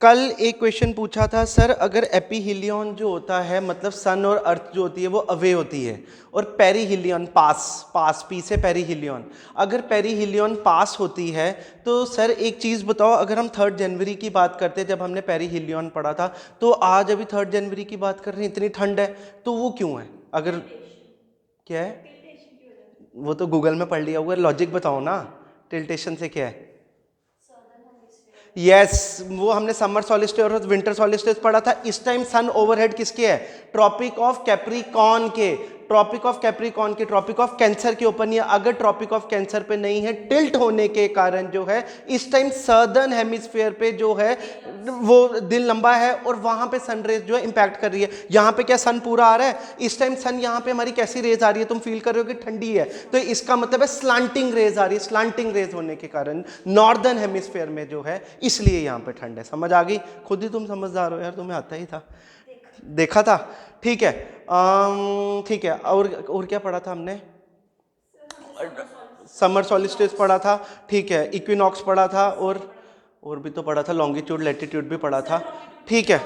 कल एक क्वेश्चन पूछा था सर, अगर एपीहिलियन जो होता है मतलब सन और अर्थ जो होती है वो अवे होती है, और पेरीहिलियन पास, पास पी से पेरीहिलियन, अगर पेरीहिलियन पास होती है तो सर एक चीज़ बताओ, अगर हम 3 जनवरी की बात करते हैं, जब हमने पेरीहिलियन पढ़ा था, तो आज अभी 3 जनवरी की बात कर रहे हैं, इतनी ठंड है, तो वो क्यों है? अगर क्या है वो तो गूगल में पढ़ लिया हुआ है, लॉजिक बताओ ना, टिल्टेशन से क्या है? यस वो हमने समर सॉलिस्टिस और विंटर सॉलिस्टिस पढ़ा था। इस टाइम सन ओवरहेड किसके है? ट्रॉपिक ऑफ कैप्रिकॉर्न के, ट्रॉपिक ऑफ कैप्रिकॉर्न के, ट्रॉपिक ऑफ कैंसर के ऊपर नहीं है। अगर ट्रॉपिक ऑफ कैंसर पे नहीं है, टिल्ट होने के कारण जो है इस टाइम सर्दर्न हेमिस्फीयर पे जो है वो दिन लंबा है और वहां पे सन रेज जो है इंपैक्ट कर रही है। यहाँ पे क्या सन पूरा आ रहा है? इस टाइम सन यहाँ पे हमारी कैसी रेज आ रही है? तुम फील कर रहे हो कि ठंडी है, तो इसका मतलब है स्लांटिंग रेज आ रही है। स्लांटिंग रेज होने के कारण नॉर्दर्न हेमिस्फीयर में जो है, इसलिए यहाँ पे ठंड है। समझ आ गई? खुद ही तुम समझदार हो यार, तुम्हें आता ही था, देखा था। ठीक है, ठीक है। और क्या पढ़ा था हमने? समर सॉलिस्टिस पढ़ा था, ठीक है, इक्विनॉक्स पढ़ा था, और भी तो पढ़ा था, लॉन्गिट्यूड लैटिट्यूड भी पढ़ा था। ठीक है,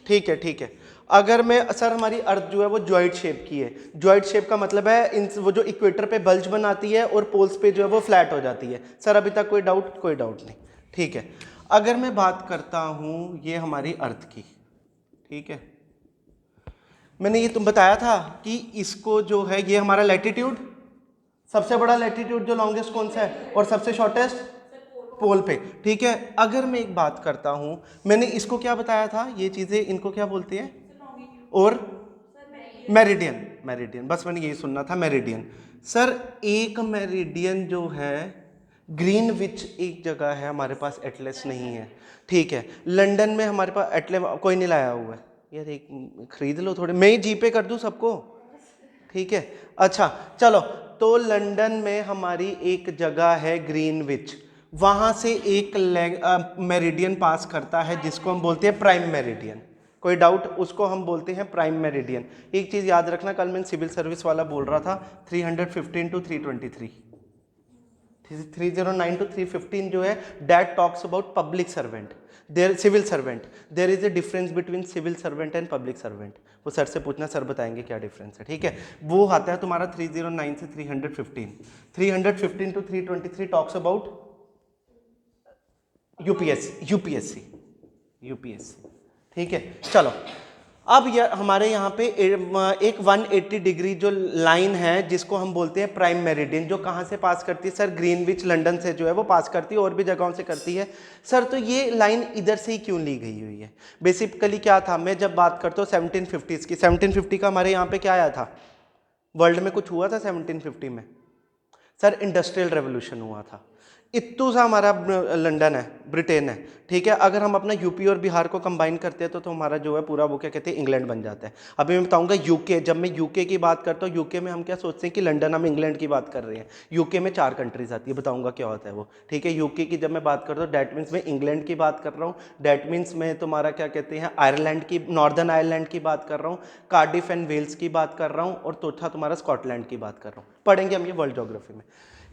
ठीक है, ठीक है। अगर मैं सर, हमारी अर्थ जो है वो जॉइंट शेप की है। जॉइंट शेप का मतलब है इन वो जो इक्वेटर पे बल्ज बनाती है और पोल्स पे जो है वो फ्लैट हो जाती है। सर अभी तक कोई डाउट? कोई डाउट नहीं, ठीक है। अगर मैं बात करता हूं ये हमारी अर्थ की, ठीक है, मैंने ये तुम बताया था कि इसको जो है ये हमारा लैटिट्यूड, सबसे बड़ा लैटिट्यूड जो लॉन्गेस्ट कौन सा है, और सबसे शॉर्टेस्ट पोल पे, ठीक है। अगर मैं एक बात करता हूं, मैंने इसको क्या बताया था, ये चीजें इनको क्या बोलती है? और मेरिडियन, मेरिडियन, बस मैंने यही सुनना था, मेरिडियन। सर एक मेरिडियन जो है ग्रीनविच एक जगह है, हमारे पास एटलस नहीं है, ठीक है। लंदन में हमारे पास एटलस कोई नहीं लाया हुआ है यार, एक खरीद लो थोड़े, मैं ही जीपे कर दूं सबको, ठीक है। अच्छा चलो, तो लंदन में हमारी एक जगह है ग्रीनविच, वहां से एक मेरिडियन पास करता है जिसको हम बोलते हैं प्राइम मेरिडियन। कोई डाउट? उसको हम बोलते हैं प्राइम मेरिडियन। एक चीज याद रखना, कल मैं सिविल सर्विस वाला बोल रहा था, 315 टू 323, 309 टू 315 जो है, that talks about public servant, there civil servant. There is a difference between civil servant and public servant. वो सर से पूछना, सर बताएंगे क्या डिफरेंस है, ठीक है। वो आता है तुम्हारा 309 से 315। 315 to 323 talks about UPSC, UPSC, UPSC, ठीक है। चलो, अब हमारे यहाँ पे एक 180 डिग्री जो लाइन है जिसको हम बोलते हैं प्राइम मेरिडियन, जो कहाँ से पास करती है? सर ग्रीनविच लंदन से जो है वो पास करती है, और भी जगहों से करती है। सर तो ये लाइन इधर से ही क्यों ली गई हुई है? बेसिकली क्या था, मैं जब बात करता हूँ 1750s की, 1750 का हमारे यहाँ पे क्या आया था? वर्ल्ड में कुछ हुआ था 1750 में? सर इंडस्ट्रियल रेवोल्यूशन हुआ था। इत्तू सा हमारा लंदन है, ब्रिटेन है, ठीक है। अगर हम अपना यूपी और बिहार को कंबाइन करते हैं तो हमारा जो है पूरा वो क्या कहते हैं, इंग्लैंड बन जाता है। अभी मैं बताऊंगा यूके, जब मैं यूके की बात करता हूँ, यूके में हम क्या सोचते हैं कि लंदन, हम इंग्लैंड की बात कर रहे हैं। यूके में 4 कंट्रीज आती है, बताऊंगा क्या होता है वो, ठीक है। यूके की जब मैं बात करता हूँ, डैट मीन्स मैं इंग्लैंड की बात कर रहा हूँ, डैट मीन्स मैं तुम्हारा क्या कहते हैं, आयरलैंड की, नॉर्दर्न आयरलैंड की बात कर रहा हूँ, कार्डिफ एंड वेल्स की बात कर रहा हूँ, और चौथा तुम्हारा स्कॉटलैंड की बात कर रहा हूँ। पढ़ेंगे हम ये वर्ल्ड ज्योग्राफी में।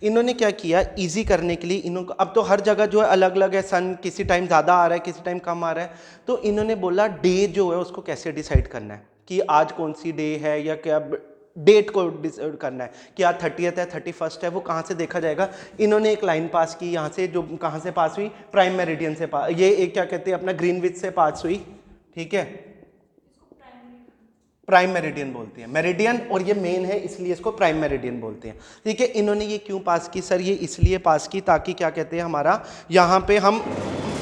इन्होंने क्या किया, इजी करने के लिए इन्होंने, अब तो हर जगह जो है अलग अलग है, सन किसी टाइम ज़्यादा आ रहा है, किसी टाइम कम आ रहा है, तो इन्होंने बोला डे जो है उसको कैसे डिसाइड करना है, कि आज कौन सी डे है, या क्या डेट को डिसाइड करना है, कि आज 30th है, 31st है, वो कहाँ से देखा जाएगा। इन्होंने एक लाइन पास की यहाँ से, जो कहाँ से पास हुई? प्राइम मेरिडियन से पास, ये एक क्या कहते हैं अपना ग्रीनविच से पास हुई, ठीक है। प्राइम मेरिडियन बोलते हैं, मेरिडियन, और ये मेन है इसलिए इसको प्राइम मेरिडियन बोलते हैं, ठीक है। इन्होंने ये क्यों पास की? सर ये इसलिए पास की ताकि क्या कहते हैं, हमारा यहाँ पे हम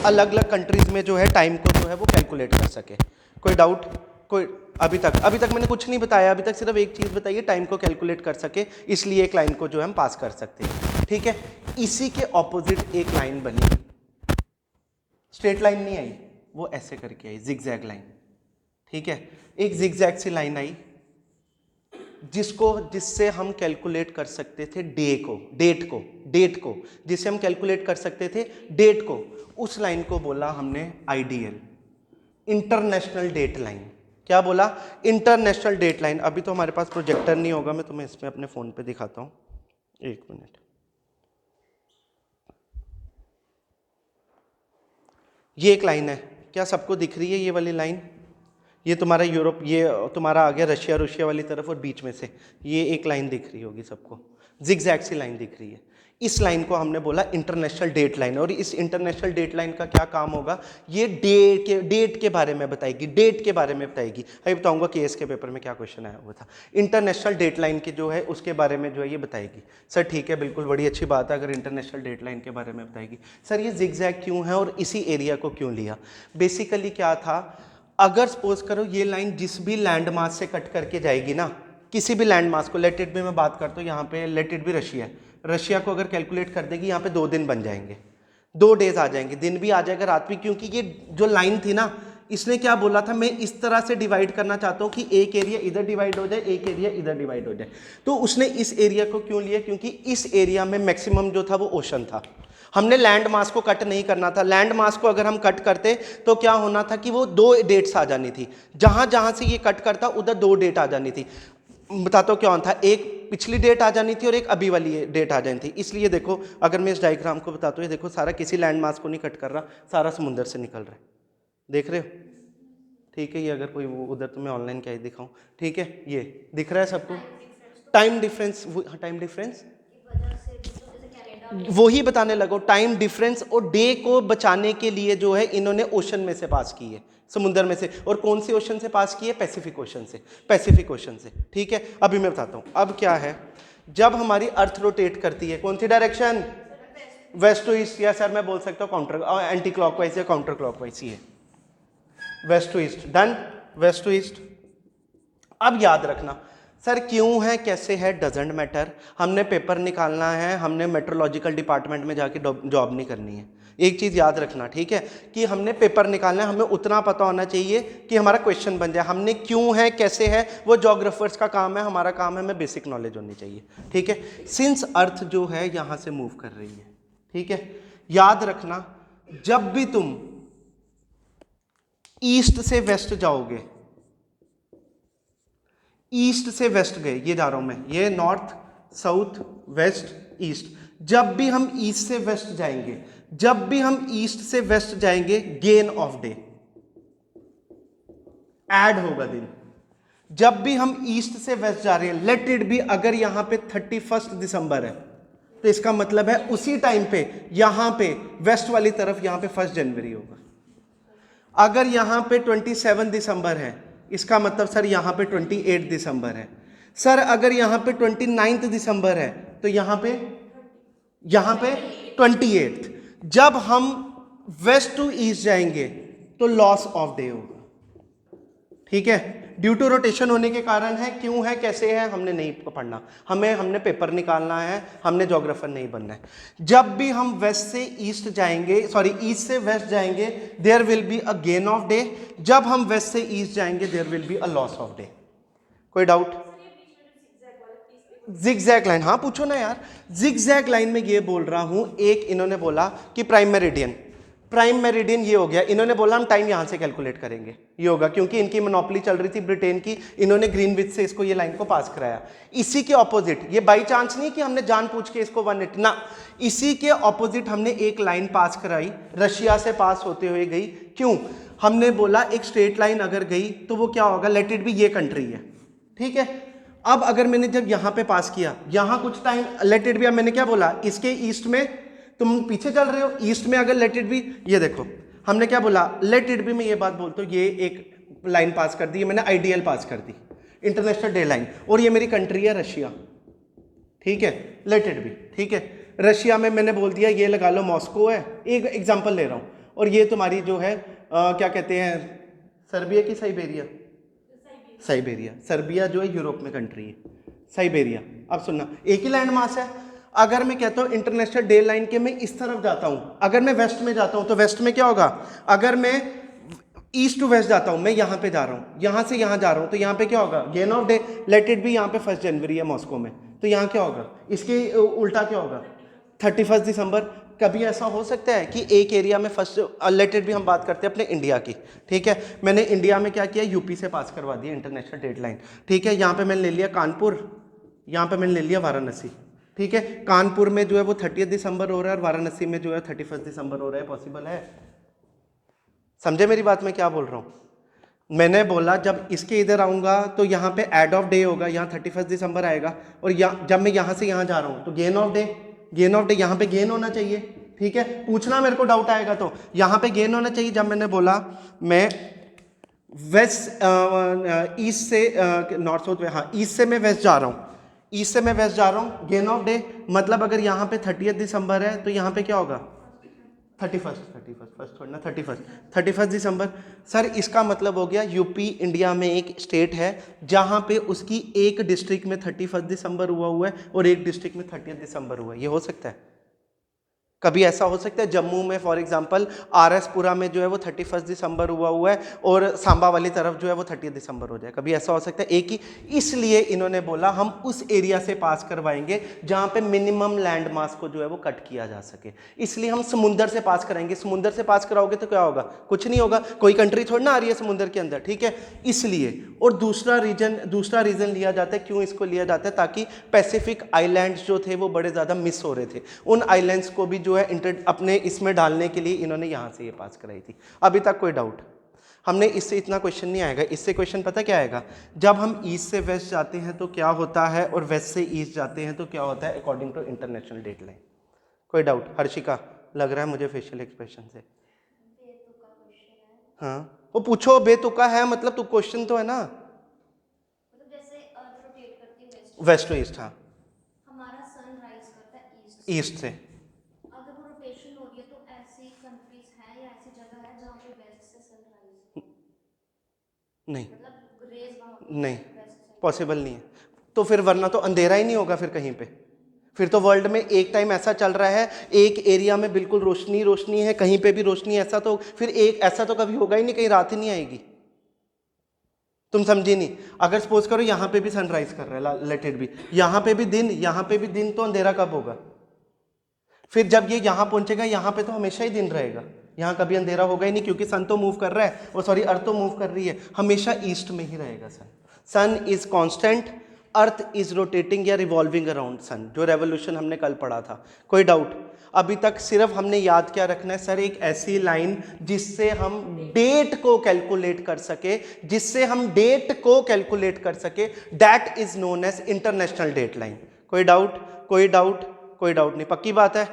अलग अलग कंट्रीज में जो है टाइम को जो है वो कैलकुलेट कर सके। कोई डाउट? कोई? अभी तक मैंने कुछ नहीं बताया, अभी तक सिर्फ एक चीज़ बताइए, टाइम को कैलकुलेट कर सके, इसलिए एक लाइन को जो है हम पास कर सकते हैं, ठीक है। इसी के ऑपोजिट एक लाइन बनी, स्ट्रेट लाइन नहीं आई, वो ऐसे करके आई, जिगजैग लाइन, ठीक है। एक जिगजैग सी लाइन आई जिससे हम कैलकुलेट कर सकते थे डेट को, जिससे हम कैलकुलेट कर सकते थे डेट को, उस लाइन को बोला हमने आईडीएल, इंटरनेशनल डेट लाइन। क्या बोला? International date line. अभी तो हमारे पास प्रोजेक्टर नहीं होगा, मैं तुम्हें इसमें अपने फोन पे दिखाता हूं, एक मिनट। ये एक लाइन है, क्या सबको दिख रही है ये वाली लाइन? ये तुम्हारा यूरोप, ये तुम्हारा आ गया रशिया, रुशिया वाली तरफ, और बीच में से ये एक लाइन दिख रही होगी सबको, जिगजैग सी लाइन दिख रही है। इस लाइन को हमने बोला इंटरनेशनल डेट लाइन। और इस इंटरनेशनल डेट लाइन का क्या काम होगा? ये डेट के बारे में बताएगी, डेट के बारे में बताएगी। अभी बताऊंगा केएस के पेपर में क्या क्वेश्चन आया हुआ था। इंटरनेशनल डेट लाइन की जो है उसके बारे में जो है ये बताएगी। सर ठीक है, बिल्कुल बड़ी अच्छी बात है अगर इंटरनेशनल डेट लाइन के बारे में बताएगी। सर ये जिगजैग क्यों है और इसी एरिया को क्यों लिया? बेसिकली क्या था, अगर सपोज करो ये लाइन जिस भी लैंड मास से कट करके जाएगी ना, किसी भी लैंड मास को, लेट इट भी मैं बात करता हूँ यहाँ पे, लेट इट भी रशिया है, रशिया को अगर कैलकुलेट कर देगी यहाँ पे 2 दिन बन जाएंगे, 2 डेज आ जाएंगे, दिन भी आ जाएगा रात भी, क्योंकि ये जो लाइन थी ना, इसने क्या बोला था, मैं इस तरह से डिवाइड करना चाहता हूँ कि एक एरिया इधर डिवाइड हो जाए, एक एरिया इधर डिवाइड हो जाए। तो उसने इस एरिया को क्यों लिया? क्योंकि इस एरिया में मैक्सिमम जो था वो ओशन था। हमने लैंड मास को कट नहीं करना था। लैंड मास को अगर हम कट करते तो क्या होना था कि वो 2 डेट्स आ जानी थी, जहां जहां से ये कट करता उधर 2 डेट आ जानी थी। बताता हूँ क्या होता था, एक पिछली डेट आ जानी थी और एक अभी वाली डेट आ जानी थी। इसलिए देखो, अगर मैं इस डायग्राम को बताता हूँ, ये देखो सारा किसी लैंड मास को नहीं कट कर रहा, सारा समुंदर से निकल रहा है, देख रहे हो? ठीक है, ये अगर कोई उधर तो मैं ऑनलाइन क्या ही दिखाऊं, ठीक है, ये दिख रहा है सबको? टाइम डिफरेंस, टाइम डिफरेंस वही बताने लगो। टाइम डिफरेंस और डे को बचाने के लिए जो है इन्होंने ओशन में से पास की है, समुद्र में से। और कौन सी ओशन से पास की है? पैसिफिक ओशन से, पैसिफिक ओशन से। ठीक है, अभी मैं बताता हूँ। अब क्या है, जब हमारी अर्थ रोटेट करती है, कौन सी डायरेक्शन? वेस्ट टू ईस्ट, या सर मैं बोल सकता हूँ काउंटर, एंटी क्लॉकवाइज या काउंटर क्लॉकवाइज ही है, west to east. Done, west to east. अब याद रखना, सर क्यों है कैसे है डजेंट मैटर, हमने पेपर निकालना है, हमने मेट्रोलॉजिकल डिपार्टमेंट में जाके जॉब नहीं करनी है। एक चीज़ याद रखना, ठीक है, कि हमने पेपर निकालना है, हमें उतना पता होना चाहिए कि हमारा क्वेश्चन बन जाए। हमने क्यों है कैसे है वो जोग्राफर्स का काम है, हमारा काम है हमें बेसिक नॉलेज होनी चाहिए। ठीक है, सिंस अर्थ जो है यहाँ से मूव कर रही है, ठीक है, याद रखना जब भी तुम ईस्ट से वेस्ट जाओगे, ईस्ट से वेस्ट गए, ये जा रहा हूं मैं, ये नॉर्थ साउथ वेस्ट ईस्ट, जब भी हम ईस्ट से वेस्ट जाएंगे, जब भी हम ईस्ट से वेस्ट जाएंगे, गेन ऑफ डे ऐड होगा दिन। जब भी हम ईस्ट से वेस्ट जा रहे हैं, लेट इट बी, अगर यहां पे 31 दिसंबर है तो इसका मतलब है उसी टाइम पे यहां पे वेस्ट वाली तरफ यहां पे 1 जनवरी होगा। अगर यहां पे 27 दिसंबर है, इसका मतलब सर यहां पे 28 दिसंबर है। सर अगर यहां पे 29 दिसंबर है तो यहां पे 28। जब हम वेस्ट टू ईस्ट जाएंगे तो लॉस ऑफ डे होगा। ठीक है, ड्यू टू रोटेशन होने के कारण है, क्यों है कैसे है हमने नहीं पढ़ना, हमने पेपर निकालना है, हमने ज्योग्राफर नहीं बनना है। जब भी हम वेस्ट से ईस्ट जाएंगे, सॉरी ईस्ट से वेस्ट जाएंगे, there will be a gain of day. जब हम वेस्ट से ईस्ट जाएंगे there will be a loss of day. कोई डाउट? जिगजैग लाइन, हाँ पूछो ना यार। जिगजैग लाइन में ये बोल रहा हूं, एक इन्होंने बोला कि प्राइम मेरिडियन, प्राइम मेरिडियन ये हो गया, इन्होंने बोला हम टाइम यहां से कैलकुलेट करेंगे, ये होगा क्योंकि इनकी मोनोपोली चल रही थी ब्रिटेन की, इन्होंने ग्रीनविच से इसको ये लाइन को पास कराया। इसी के ऑपोजिट, ये बाई चांस नहीं कि हमने जानबूझ के इसको 180 ना, इसी के ऑपोजिट हमने एक लाइन पास कराई, रशिया से पास होते हुए गई। क्यों? हमने बोला एक स्ट्रेट लाइन अगर गई तो वो क्या होगा, लेट इट बी ये कंट्री है, ठीक है। अब अगर मैंने जब यहां पे पास किया, यहां कुछ टाइम लेट इट बी, अब मैंने क्या बोला, इसके ईस्ट में तुम पीछे चल रहे हो, ईस्ट में अगर लेट इट बी, ये देखो हमने क्या बोला, लेट इट बी में ये बात बोलते हो, ये एक लाइन पास कर दी, मैंने आइडियल पास कर दी, इंटरनेशनल डे लाइन, और ये मेरी कंट्री है रशिया, ठीक है, लेट इट बी, ठीक है। रशिया में मैंने बोल दिया ये लगा लो मॉस्को है, एक एग्जांपल ले रहा हूं, और ये तुम्हारी जो है क्या कहते हैं, सर्बिया की साइबेरिया, साइबेरिया, सर्बिया जो है यूरोप में कंट्री है, साइबेरिया। अब सुनना, एक ही लैंड मास है। अगर मैं कहता हूं इंटरनेशनल डे लाइन के मैं इस तरफ जाता हूं, अगर मैं वेस्ट में जाता हूं तो वेस्ट में क्या होगा, अगर मैं ईस्ट टू वेस्ट जाता हूं, मैं यहां पे जा रहा हूं, यहां से यहां जा रहा हूं, तो यहां पे क्या होगा, gain of day. Let it be, यहां पे 1 जनवरी है मॉस्को में, तो यहां क्या होगा, इसके उल्टा क्या होगा, 31 दिसंबर। कभी ऐसा हो सकता है कि एक एरिया में फर्स्ट, लेट इट बी हम बात करते हैं अपने इंडिया की, ठीक है, मैंने इंडिया में क्या किया, यूपी से पास करवा दिया इंटरनेशनल डेट लाइन, ठीक है, यहाँ पे मैंने ले लिया कानपुर, यहाँ पे मैंने ले लिया वाराणसी, ठीक है। कानपुर में जो है वो 30 दिसंबर हो रहा है और वाराणसी में जो है 31 दिसंबर हो रहा है, पॉसिबल है? समझे मेरी बात मैं क्या बोल रहा हूँ? मैंने बोला जब इसके इधर आऊँगा तो यहाँ पे एड ऑफ डे होगा, यहाँ 31 दिसंबर आएगा, और जब मैं यहाँ से यहाँ जा रहा हूँ तो gain of day, gain of day यहाँ पे गेन होना चाहिए। ठीक है, पूछना मेरे को डाउट आएगा तो यहाँ पे गेन होना चाहिए। जब मैंने बोला मैं वेस्ट ईस्ट से नॉर्थ साउथ, हाँ ईस्ट से मैं वेस्ट जा रहा हूँ, ईस्ट से मैं वेस्ट जा रहा हूँ, गेन ऑफ डे मतलब अगर यहाँ पे 30 दिसंबर है तो यहाँ पे क्या होगा? 31 फर्स्ट थोड़ी ना, 31 दिसंबर। सर इसका मतलब हो गया यूपी इंडिया में एक स्टेट है जहाँ पे उसकी एक डिस्ट्रिक्ट में 31 दिसंबर हुआ है और एक डिस्ट्रिक्ट में 30 दिसंबर हुआ है। ये हो सकता है? कभी ऐसा हो सकता है जम्मू में फॉर एग्जांपल आरएसपुरा में जो है वो 31 दिसंबर हुआ है और सांबा वाली तरफ जो है वो 30 दिसंबर हो जाए? कभी ऐसा हो सकता है? एक ही, इसलिए इन्होंने बोला हम उस एरिया से पास करवाएंगे जहां पे मिनिमम लैंड मास को जो है वो कट किया जा सके, इसलिए हम समुंदर से पास कराएंगे। समुंदर से पास कराओगे तो क्या होगा? कुछ नहीं होगा, कोई कंट्री थोड़ी ना आ रही है समुंदर के अंदर। ठीक है, इसलिए। और दूसरा रीजन लिया जाता है, क्यों इसको लिया जाता है? ताकि पैसिफिक आइलैंड्स जो थे वो बड़े ज़्यादा मिस हो रहे थे, उन आइलैंड्स को भी जो है अपने इसमें डालने के लिए इन्होंने यहाँ से ये पास कराई थी। अभी तक कोई डाउट? हमने इससे इतना क्वेश्चन नहीं आएगा, इससे क्वेश्चन पता क्या आएगा? जब हम ईस्ट से वेस्ट जाते हैं तो क्या होता है और वेस्ट से ईस्ट जाते हैं तो क्या होता है according to international date line. कोई डाउट? हर्षिका, लग रहा है मुझे फेशियल एक्सप्रेशन से। हाँ वो पूछो, बेतुका है मतलब तो क्वेश्चन तो है ना, जैसे अर्थ रोटेट करती है वेस्ट टू ईस्ट। हाँ, हमारा सन राइज करता है ईस्ट से। अगर वो रोटेशन हो रही है तो ऐसी कंट्रीज है या ऐसी जगह है जहाँ पे वेस्ट से सन राइज नहीं, मतलब रेज नहीं वेस्ट से? पॉसिबल नहीं है। तो फिर वरना तो अंधेरा ही नहीं होगा फिर कहीं पे। फिर तो वर्ल्ड में एक टाइम ऐसा चल रहा है, एक एरिया में बिल्कुल रोशनी रोशनी है, कहीं पे भी रोशनी, ऐसा तो फिर एक ऐसा तो कभी होगा ही नहीं, कहीं रात ही नहीं आएगी। तुम समझी नहीं? अगर सपोज करो यहाँ पे भी सनराइज कर रहा है, लेट इट भी, यहाँ पे भी दिन, यहाँ पे भी दिन, तो अंधेरा कब होगा? फिर जब ये यहाँ पहुंचेगा, यहाँ पे तो हमेशा ही दिन रहेगा, यहाँ कभी अंधेरा होगा ही नहीं, क्योंकि सन तो मूव कर रहा है, वो सॉरी अर्थ तो मूव कर रही है, हमेशा ईस्ट में ही रहेगा sun. Sun is constant, earth is rotating या रिवॉल्विंग अराउंड सन, जो रेवोल्यूशन हमने कल पढ़ा था। कोई डाउट? अभी तक सिर्फ हमने याद क्या रखना है सर? एक ऐसी लाइन जिससे हम डेट को कैलकुलेट कर सके, जिससे हम डेट को कैलकुलेट कर सके, that is known as international date line. कोई डाउट? कोई डाउट? कोई डाउट नहीं? पक्की बात है?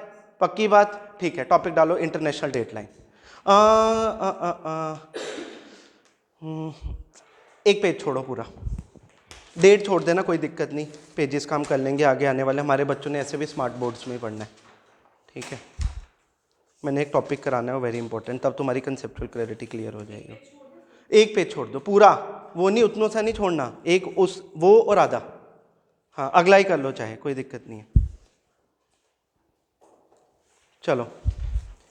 पक्की बात? ठीक है, टॉपिक डालो इंटरनेशनल डेट लाइन। एक पेज छोड़ो, पूरा डेट छोड़ देना, कोई दिक्कत नहीं, पेजेस का हम कर लेंगे आगे आने वाले, हमारे बच्चों ने ऐसे भी स्मार्ट बोर्ड्स में ही पढ़ना है। ठीक है, मैंने एक टॉपिक कराना है, वेरी इंपॉर्टेंट, तब तुम्हारी कंसेप्चुअल क्लैरिटी क्लियर हो जाएगी। एक पेज छोड़ दो पूरा, वो नहीं, उतनों सा नहीं छोड़ना, एक उस वो और आधा, हाँ अगला ही कर लो चाहे, कोई दिक्कत नहीं है। चलो,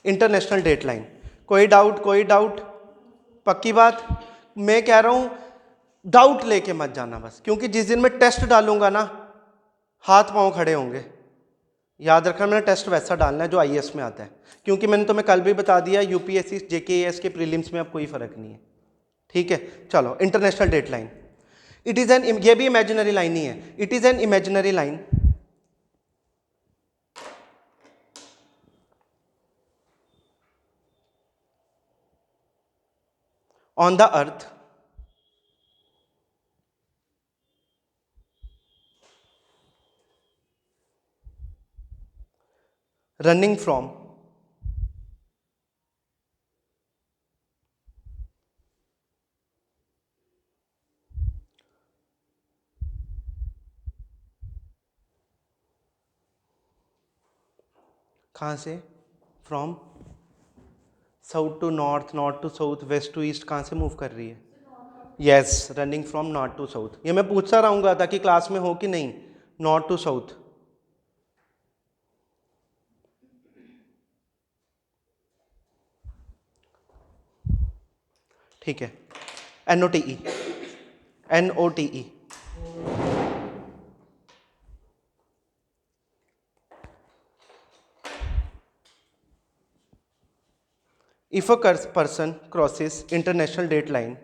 इंटरनेशनल डेट लाइन। कोई डाउट? कोई डाउट? पक्की बात? मैं कह रहा हूं डाउट लेके मत जाना बस, क्योंकि जिस दिन मैं टेस्ट डालूंगा ना, हाथ पांव खड़े होंगे। याद रखना, मैंने टेस्ट वैसा डालना है जो आईएएस में आता है, क्योंकि मैंने तुम्हें कल भी बता दिया यूपीएससी जेकेएस के प्रीलिम्स में अब कोई फर्क नहीं है। ठीक है, चलो international date line. It is an, ये भी इमेजिनरी लाइन ही है, it is an imaginary line on the earth running from कहाँ से? From south to north, north to south, west to east, कहाँ से मूव कर रही है? Yes, running from north to south. ये मैं पूछता रहूंगा ताकि क्लास में हो कि नहीं, नॉर्थ टू साउथ। ठीक है, NOTE, NOTE। If a person crosses international date line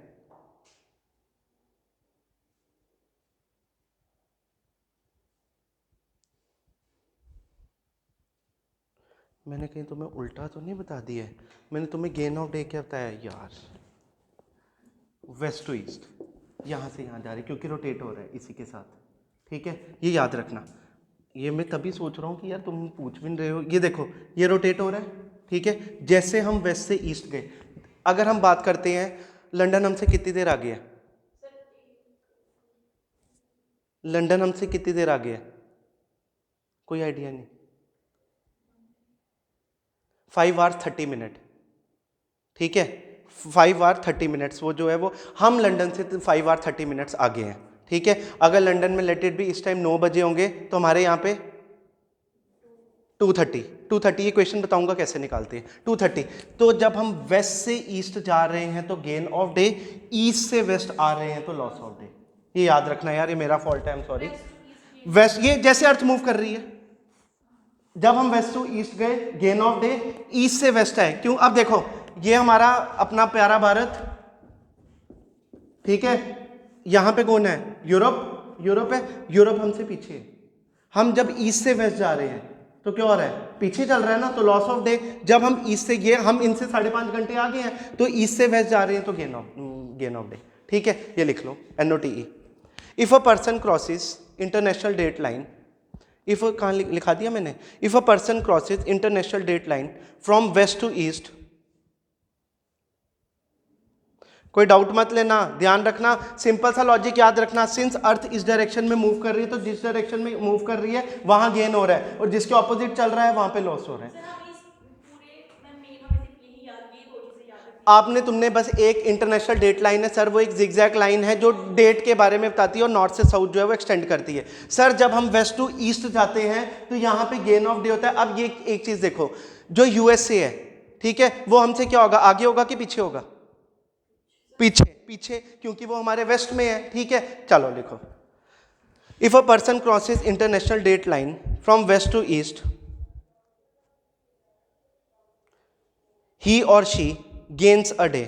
मैंने कहीं तुम्हें उल्टा तो नहीं बता दिया है? मैंने तुम्हें गेन ऑफ डे क्या बताया यार? वेस्ट टू ईस्ट, यहाँ से यहाँ जा रही क्योंकि रोटेट हो रहा है इसी के साथ, ठीक है? ये याद रखना। ये मैं तभी सोच रहा हूँ कि यार तुम पूछ भी नहीं रहे हो। ये देखो, ये रोटेट हो रहा है, ठीक है? जैसे हम वेस्ट से ईस्ट गए, अगर हम बात करते हैं लंदन हमसे कितनी देर आगे है? लंदन हमसे कितनी देर आगे है? कोई आइडिया नहीं। 5 आवर 30 मिनट, ठीक है? 5 आवर 30 मिनट्स, वो जो है वो हम लंदन से 5 आवर 30 मिनट्स आगे हैं, ठीक है? अगर लंदन में लेट इट भी इस टाइम 9 बजे होंगे तो हमारे यहाँ पे 2:30 ये क्वेश्चन बताऊंगा कैसे निकालते हैं। 2:30, तो जब हम वेस्ट से ईस्ट जा रहे हैं तो गेन ऑफ डे, ईस्ट से वेस्ट आ रहे हैं तो लॉस ऑफ डे। ये याद रखना यार, ये मेरा फॉल्ट है, आई एम सॉरी। वेस्ट, ये जैसे अर्थ मूव कर रही है, जब हम वेस्ट टू ईस्ट गए गेन ऑफ डे, ईस्ट से वेस्ट है। क्यों? अब देखो, ये हमारा अपना प्यारा भारत, ठीक है? यहां पे कौन है? यूरोप, यूरोप है। यूरोप हमसे पीछे है। हम जब ईस्ट से वेस्ट जा रहे हैं तो क्या हो रहा है? पीछे चल रहा है ना, तो लॉस ऑफ डे। जब हम ईस्ट से, ये हम इनसे 5.5 घंटे आगे हैं तो ईस्ट से वेस्ट जा रहे हैं तो गेन ऑफ डे, ठीक है? ये लिख लो, NOTE। If a person crosses international date line, if कहाँ लिखा दिया मैंने? If a person crosses international date line from west to east, कोई डाउट मत लेना, ध्यान रखना, सिंपल सा लॉजिक याद रखना। सिंस अर्थ इस डायरेक्शन में मूव कर रही है तो जिस डायरेक्शन में मूव कर रही है वहां गेन हो रहा है, और जिसके ऑपोजिट चल रहा है वहां पे लॉस हो रहा है। आपने, तुमने बस एक इंटरनेशनल डेट लाइन है सर, वो एक जिगजैग लाइन है जो डेट के बारे में बताती है और नॉर्थ से साउथ जो है वो एक्सटेंड करती है। सर जब हम वेस्ट टू ईस्ट जाते हैं तो यहाँ पे गेन ऑफ डे होता है। अब ये एक चीज देखो, जो USA है, ठीक है, वो हमसे क्या होगा? आगे होगा कि पीछे होगा? पीछे, पीछे, क्योंकि वो हमारे वेस्ट में है, ठीक है? चलो लिखो, if a person crosses international date line from west to east, he or she gains a day.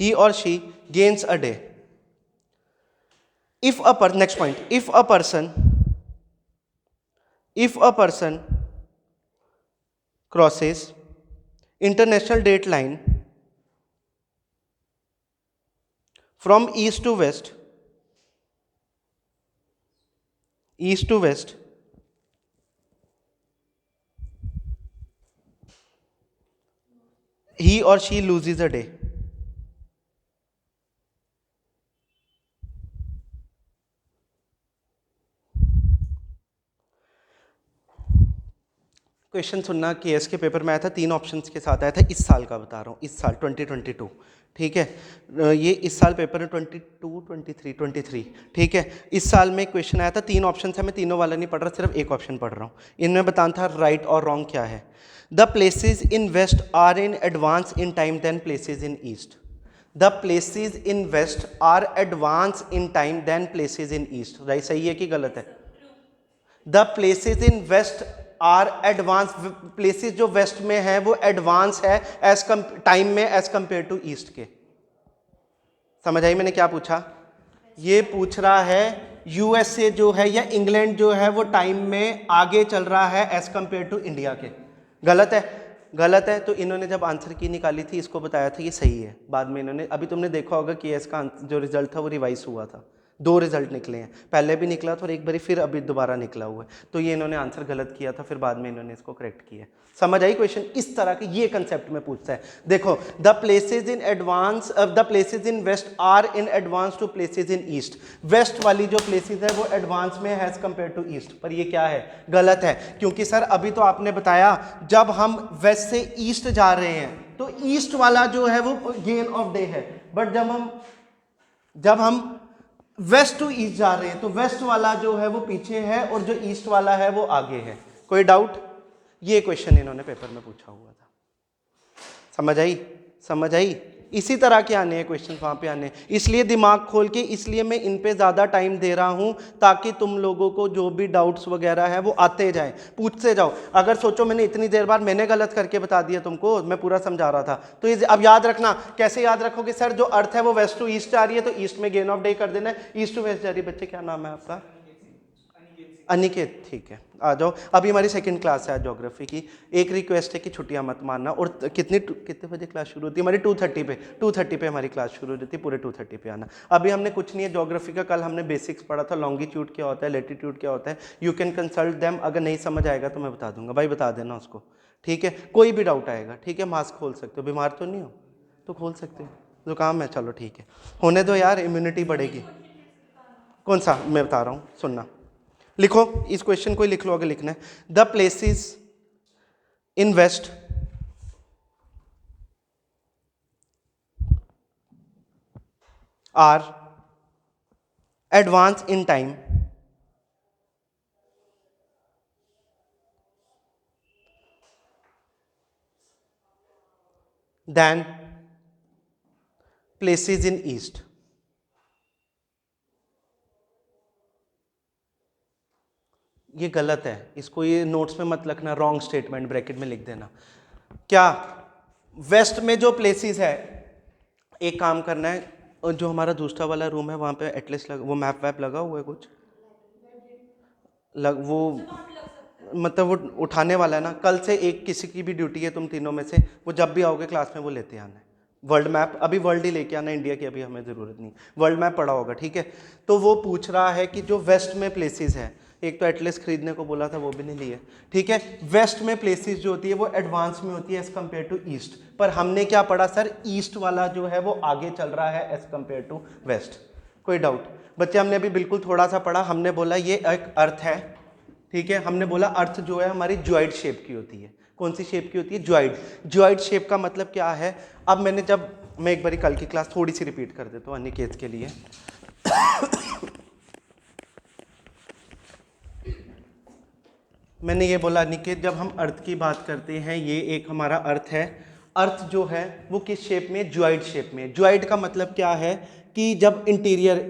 He or she gains a day. If a next point, if a person crosses international date line from east to west, he or she loses a day. Question सुनना, KS के paper में आया था, 3 options के साथ आया था। इस साल का बता रहा हूँ, इस साल 2022, ठीक है? ये इस साल पेपर में 22, 23, ठीक है? इस साल में क्वेश्चन आया था, 3 ऑप्शन है, मैं तीनों वाला नहीं पढ़ रहा, सिर्फ एक ऑप्शन पढ़ रहा हूँ। इनमें बताना था राइट और रॉन्ग क्या है। The places in west are in advance in time than places in east. The places in west are advance in time than places in east. Right, सही है कि गलत है? The places in west are advance, places जो west में है वो advance है एज टाइम में एज कंपेयर टू ईस्ट के। समझ आई मैंने क्या पूछा? ये पूछ रहा है USA जो है या इंग्लैंड जो है वो टाइम में आगे चल रहा है एज कंपेयर टू इंडिया के। गलत है? गलत है। तो इन्होंने जब आंसर की निकाली थी इसको बताया था ये सही है, बाद में इन्होंने, अभी तुमने देखा होगा कि इसका जो रिजल्ट था वो रिवाइज हुआ था, 2 रिजल्ट निकले हैं, पहले भी निकला था और एक बार फिर अभी दोबारा निकला हुआ है। तो ये इन्होंने आंसर गलत किया था, फिर बाद में इन्होंने इसको करेक्ट किया। समझ आई क्वेश्चन? इस तरह के ये कंसेप्ट में पूछता है। देखो, the places in advance, the places in west are in advance to places in east. West वाली जो प्लेसेस है वो एडवांस में है एज कंपेयर टू ईस्ट, पर ये क्या है? गलत है। क्योंकि सर अभी तो आपने बताया जब हम वेस्ट से ईस्ट जा रहे हैं तो ईस्ट वाला जो है वो गेन ऑफ डे है, बट जब हम वेस्ट टू ईस्ट जा रहे हैं तो वेस्ट वाला जो है वो पीछे है और जो ईस्ट वाला है वो आगे है। कोई डाउट? ये क्वेश्चन इन्होंने पेपर में पूछा हुआ था। समझ आई? समझ आई? इसी तरह के आने हैं क्वेश्चन, वहाँ पे आने, इसलिए दिमाग खोल के, इसलिए मैं इन पे ज़्यादा टाइम दे रहा हूँ ताकि तुम लोगों को जो भी डाउट्स वगैरह है वो आते जाए, पूछते जाओ। अगर सोचो मैंने इतनी देर बाद मैंने गलत करके बता दिया तुमको, मैं पूरा समझा रहा था, तो ये अब याद रखना। कैसे याद रखोगे? सर जो अर्थ है वो वेस्ट टू ईस्ट आ रही है तो ईस्ट में गेन ऑफ डे कर देना है, ईस्ट टू वेस्ट जा रही है। बच्चे क्या नाम है आपका? अनिकेत ठीक है, आ जाओ। अभी हमारी सेकंड क्लास है ज्योग्राफी की। एक रिक्वेस्ट है कि छुट्टियां मत मारना। और कितने बजे क्लास शुरू होती है हमारी? 2:30 पे हमारी क्लास शुरू हो जाती है। पूरे 2:30 पे आना। अभी हमने कुछ नहीं है ज्योग्राफी का, कल हमने बेसिक्स पढ़ा था, लॉन्गिट्यूड क्या होता है, लैटिट्यूड क्या होता है। यू कैन कंसल्ट देम, अगर नहीं समझ आएगा तो मैं बता दूंगा, भाई बता देना उसको, ठीक है। कोई भी डाउट आएगा, ठीक है। मास्क खोल सकते हो, बीमार तो नहीं हो तो खोल सकते हो, जुकाम है, चलो ठीक है, होने दो यार, इम्यूनिटी बढ़ेगी। कौन सा? मैं बता रहा हूँ, सुनना। लिखो इस क्वेश्चन को ही लिख लो अगर लिखना है। The places in west are advance in time than places in east. ये गलत है, इसको ये नोट्स में मत लिखना, रॉन्ग स्टेटमेंट ब्रैकेट में लिख देना। क्या वेस्ट में जो प्लेसेस है, एक काम करना है, और जो हमारा दूसरा वाला रूम है वहाँ पे एटलीस्ट वो मैप वैप लगा हुआ है कुछ वो मतलब वो उठाने वाला है ना, कल से एक किसी की भी ड्यूटी है तुम तीनों में से, वो जब भी आओगे क्लास में वो लेते आना है। वर्ल्ड मैप अभी वर्ल्ड ही लेके आना, इंडिया की अभी हमें ज़रूरत नहीं, वर्ल्ड मैप पड़ा होगा, ठीक है। तो वो पूछ रहा है कि जो वेस्ट में प्लेसेस है, एक तो एटलस खरीदने को बोला था वो भी नहीं लिए, ठीक है। वेस्ट में प्लेसेस जो होती है वो एडवांस में होती है एज कम्पेयर टू ईस्ट। पर हमने क्या पढ़ा सर? ईस्ट वाला जो है वो आगे चल रहा है एज कम्पेयर टू वेस्ट। कोई डाउट बच्चे? हमने अभी बिल्कुल थोड़ा सा पढ़ा। हमने बोला ये एक अर्थ है, ठीक है। हमने बोला अर्थ जो है हमारी ज्वाइड शेप की होती है। कौन सी शेप की होती है? ज्वाइड। ज्वाइड शेप का मतलब क्या है? अब मैं एक बारी कल की क्लास थोड़ी सी रिपीट कर देता हूँ अनिकेत के लिए। मैंने ये बोला अनिकेत, जब हम अर्थ की बात करते हैं, ये एक हमारा अर्थ है। अर्थ जो है वो किस शेप में? ज्वाइड शेप में। ज्वाइड का मतलब क्या है कि जब इंटीरियर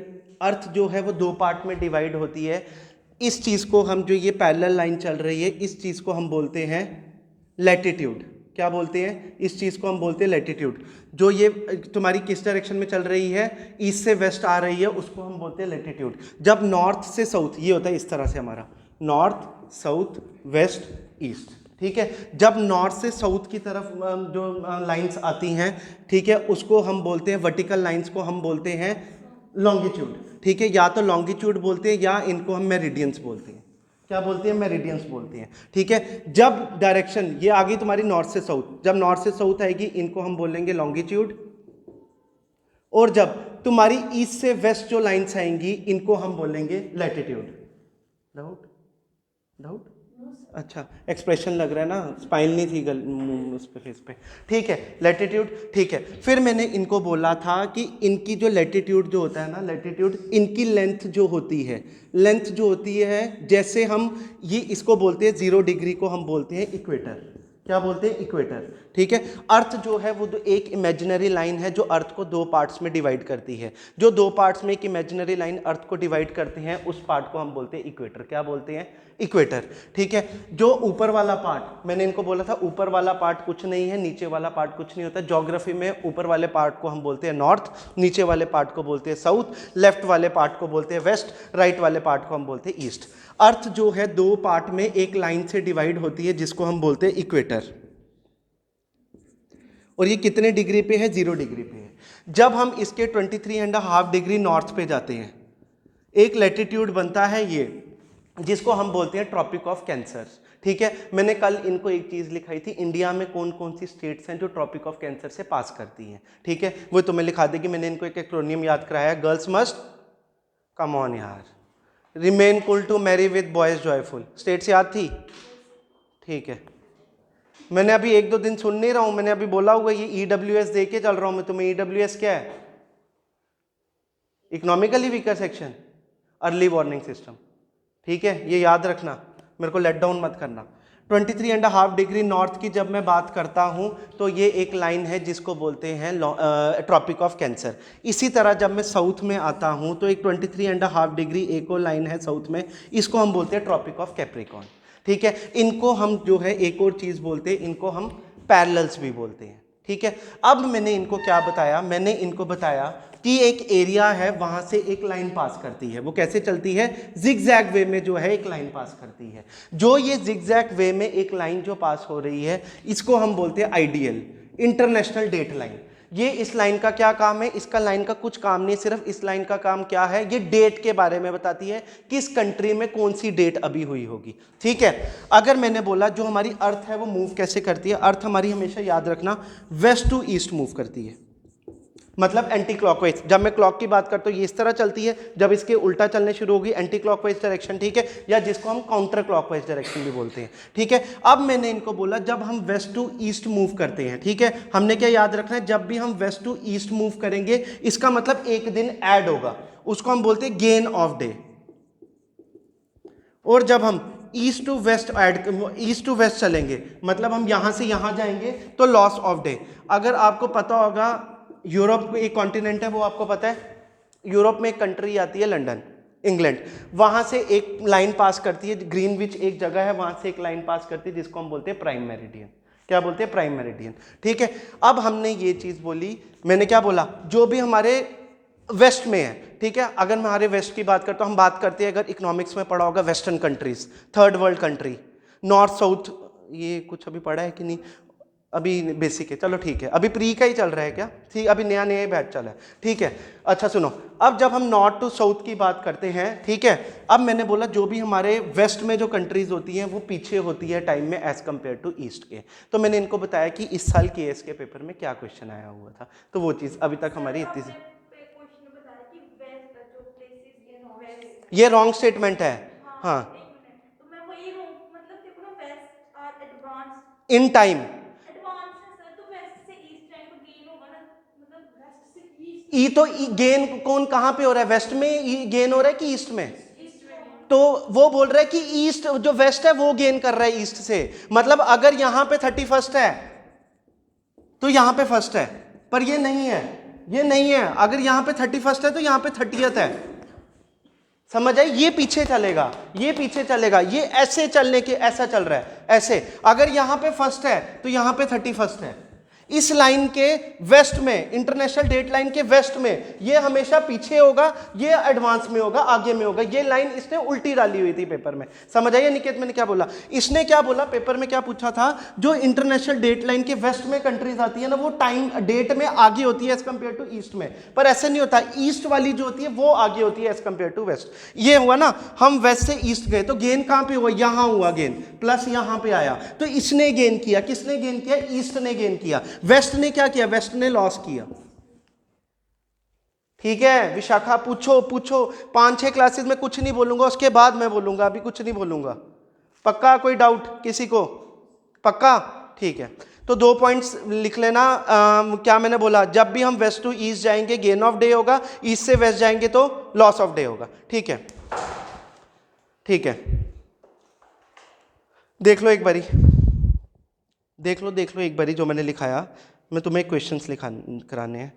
अर्थ जो है वो दो पार्ट में डिवाइड होती है। इस चीज़ को हम, जो ये पैरेलल लाइन चल रही है, इस चीज़ को हम बोलते हैं लैटिट्यूड। क्या बोलते हैं? इस चीज़ को हम बोलते हैं लैटिट्यूड। जो ये तुम्हारी किस डायरेक्शन में चल रही है, ईस्ट से वेस्ट आ रही है, उसको हम बोलते हैं लैटिट्यूड। जब नॉर्थ से साउथ, ये होता है इस तरह से हमारा, नॉर्थ साउथ वेस्ट ईस्ट, ठीक है। जब नॉर्थ से साउथ की तरफ जो लाइंस आती हैं, ठीक है, उसको हम बोलते हैं, वर्टिकल लाइंस को हम बोलते हैं लॉन्गिट्यूड, ठीक है। या तो लॉन्गिट्यूड बोलते हैं या इनको हम मेरिडियंस बोलते हैं। क्या बोलते हैं? मेरिडियंस बोलते हैं, ठीक है। जब डायरेक्शन ये आ गई तुम्हारी नॉर्थ से साउथ, जब नॉर्थ से साउथ आएगी इनको हम बोलेंगे लॉन्गिट्यूड। और जब तुम्हारी ईस्ट से वेस्ट जो लाइंस आएंगी इनको हम बोलेंगे लैटिट्यूड। डाउट? डाउट? अच्छा, एक्सप्रेशन लग रहा है ना, स्पाइल नहीं थी उस पे, फेस पे, ठीक है। लैटिट्यूड, ठीक है। फिर मैंने इनको बोला था कि इनकी जो लैटिट्यूड जो होता है ना, लैटिट्यूड, इनकी लेंथ जो होती है, लेंथ जो होती है, जैसे हम ये इसको बोलते हैं 0 डिग्री को हम बोलते हैं इक्वेटर। क्या बोलते हैं? इक्वेटर, ठीक है। अर्थ जो है वो एक इमेजिनरी लाइन है जो अर्थ को दो पार्ट्स में डिवाइड करती है। जो दो पार्ट्स में एक इमेजिनरी लाइन अर्थ को डिवाइड करते हैं, उस पार्ट को हम बोलते हैं इक्वेटर। क्या बोलते हैं? इक्वेटर, ठीक है। जो ऊपर वाला पार्ट, मैंने इनको बोला था ऊपर वाला पार्ट कुछ नहीं है, नीचे वाला पार्ट कुछ नहीं होता। ज्योग्राफी में ऊपर वाले पार्ट को हम बोलते हैं नॉर्थ, नीचे वाले पार्ट को बोलते हैं साउथ, लेफ्ट वाले पार्ट को बोलते हैं वेस्ट, राइट वाले पार्ट को हम बोलते हैं ईस्ट। अर्थ जो है दो पार्ट में एक लाइन से डिवाइड होती है जिसको हम बोलते हैं इक्वेटर। और ये कितने डिग्री पे है? 0 डिग्री पे है। जब हम इसके 23.5 डिग्री नॉर्थ पे जाते हैं, एक लैटिट्यूड बनता है ये, जिसको हम बोलते हैं ट्रॉपिक ऑफ कैंसर, ठीक है। मैंने कल इनको एक चीज़ लिखाई थी, इंडिया में कौन कौन सी स्टेट्स हैं जो ट्रॉपिक ऑफ कैंसर से पास करती हैं, ठीक है। वो तुम्हें लिखा देगी। मैंने इनको एक एक्रोनियम याद कराया, गर्ल्स मस्ट कम ऑन यार, remain cool to marry with boys joyful. States याद थी? ठीक है। मैंने अभी 1-2 दिन सुन नहीं रहा हूं, मैंने अभी बोला हुआ ये EWS दे के चल रहा हूं मैं तुम्हें। EWS क्या है? Economically weaker section, early warning system, ठीक है। ये याद रखना, मेरे को लेट डाउन मत करना। 23.5 डिग्री नॉर्थ की जब मैं बात करता हूं तो ये एक लाइन है जिसको बोलते हैं ट्रॉपिक ऑफ कैंसर। इसी तरह जब मैं साउथ में आता हूं तो एक 23.5 डिग्री एक और लाइन है साउथ में, इसको हम बोलते हैं ट्रॉपिक ऑफ कैप्रिकॉर्न, ठीक है। इनको हम जो है एक और चीज़ बोलते हैं, इनको हम पैरेलल्स भी बोलते हैं। ठीक है। अब मैंने इनको क्या बताया, मैंने इनको बताया कि एक एरिया है, वहां से एक लाइन पास करती है। वो कैसे चलती है? जिगजैग वे में जो है एक लाइन पास करती है। जो ये जिगजैग वे में एक लाइन जो पास हो रही है, इसको हम बोलते हैं आइडियल, इंटरनेशनल डेट लाइन। ये इस लाइन का क्या काम है? इसका लाइन का कुछ काम नहीं, सिर्फ इस लाइन का काम क्या है, ये डेट के बारे में बताती है, किस कंट्री में कौन सी डेट अभी हुई होगी। ठीक है। अगर मैंने बोला जो हमारी अर्थ है वो मूव कैसे करती है, अर्थ हमारी हमेशा याद रखना वेस्ट टू ईस्ट मूव करती है, मतलब एंटी क्लॉकवाइज। जब मैं क्लॉक की बात करता हूँ ये इस तरह चलती है, जब इसके उल्टा चलने शुरू होगी एंटी क्लॉकवाइज डायरेक्शन। ठीक है, या जिसको हम काउंटर क्लॉकवाइज डायरेक्शन भी बोलते हैं। ठीक है। अब मैंने इनको बोला जब हम वेस्ट टू ईस्ट मूव करते हैं, ठीक है, हमने क्या याद रखना है, जब भी हम वेस्ट टू ईस्ट मूव करेंगे इसका मतलब एक दिन ऐड होगा, उसको हम बोलते हैं गेन ऑफ डे। और जब हम east to west east to west चलेंगे, मतलब हम यहां से यहां जाएंगे तो लॉस ऑफ डे। अगर आपको पता होगा यूरोप एक कॉन्टिनेंट है, वो आपको पता है, यूरोप में एक कंट्री आती है लंदन, इंग्लैंड, वहां से एक लाइन पास करती है, ग्रीनविच एक जगह है, वहां से एक लाइन पास करती है जिसको हम बोलते हैं प्राइम मेरिडियन। क्या बोलते हैं? Prime meridian. ठीक है। अब हमने ये चीज बोली, मैंने क्या बोला, जो भी हमारे वेस्ट में है, ठीक है, अगर मैं हमारे वेस्ट की बात करता हूं, हम बात करते हैं, अगर इकोनॉमिक्स में पढ़ा होगा, western countries, third world country, north south, ये कुछ अभी पढ़ा है कि नहीं? अभी बेसिक है, चलो ठीक है, अभी प्री का ही चल रहा है क्या? ठीक, अभी नया नया ही बैच चला है। ठीक है। अच्छा सुनो, अब जब हम नॉर्थ टू साउथ की बात करते हैं, ठीक है, अब मैंने बोला जो भी हमारे वेस्ट में जो कंट्रीज होती हैं वो पीछे होती है टाइम में एज कंपेयर टू ईस्ट के। तो मैंने इनको बताया कि इस साल केएस के पेपर में क्या क्वेश्चन आया हुआ था, तो वो चीज़ अभी तक हमारी इतनी। ये रॉन्ग स्टेटमेंट है। हाँ, इन टाइम ई तो गेन कौन कहां पे हो रहा है? वेस्ट में गेन हो रहा है कि ईस्ट में? तो वो बोल रहा है कि ईस्ट, जो वेस्ट है वो गेन कर रहा है ईस्ट से। मतलब अगर यहां पे 31 है तो यहां पे फर्स्ट है, पर ये नहीं है, ये नहीं है। अगर यहां पे 31 है तो यहां पे 30th है। समझ आई? ये पीछे चलेगा, ये पीछे चलेगा, ये ऐसे चलने के, ऐसा चल रहा है ऐसे। अगर यहां पे फर्स्ट है तो यहां पे 31 है। इस लाइन के वेस्ट में, इंटरनेशनल डेट लाइन के वेस्ट में, ये हमेशा पीछे होगा, ये एडवांस में होगा, आगे में होगा। ये लाइन इसने उल्टी डाली हुई थी पेपर में। समझ आइए निकेत मैंने क्या बोला? इसने क्या बोला पेपर में, क्या पूछा था, जो इंटरनेशनल डेट लाइन के वेस्ट में कंट्रीज आती है ना, वो टाइम डेट में आगे होती है एज कंपेयर टू ईस्ट में। पर ऐसे नहीं होता, ईस्ट वाली जो होती है वो आगे होती है एज कंपेयर टू वेस्ट। ये हुआ ना, हम वेस्ट से ईस्ट गए तो गेन कहां पे हुआ? यहां हुआ गेन, प्लस यहां पे आया, तो इसने गेन किया। किसने गेन किया? ईस्ट ने गेन किया। वेस्ट ने क्या किया? वेस्ट ने लॉस किया। ठीक है विशाखा, पूछो पूछो, 5-6 क्लासेस में कुछ नहीं बोलूंगा, उसके बाद मैं बोलूंगा, अभी कुछ नहीं बोलूंगा। पक्का? कोई डाउट किसी को? पक्का? ठीक है। तो 2 पॉइंट्स लिख लेना। क्या मैंने बोला? जब भी हम वेस्ट टू ईस्ट जाएंगे गेन ऑफ डे होगा, ईस्ट से वेस्ट जाएंगे तो लॉस ऑफ डे होगा। ठीक है, ठीक है। देख लो एक बारी, देख लो एक बारी जो मैंने लिखाया। मैं तुम्हें क्वेश्चंस लिखा कराने हैं।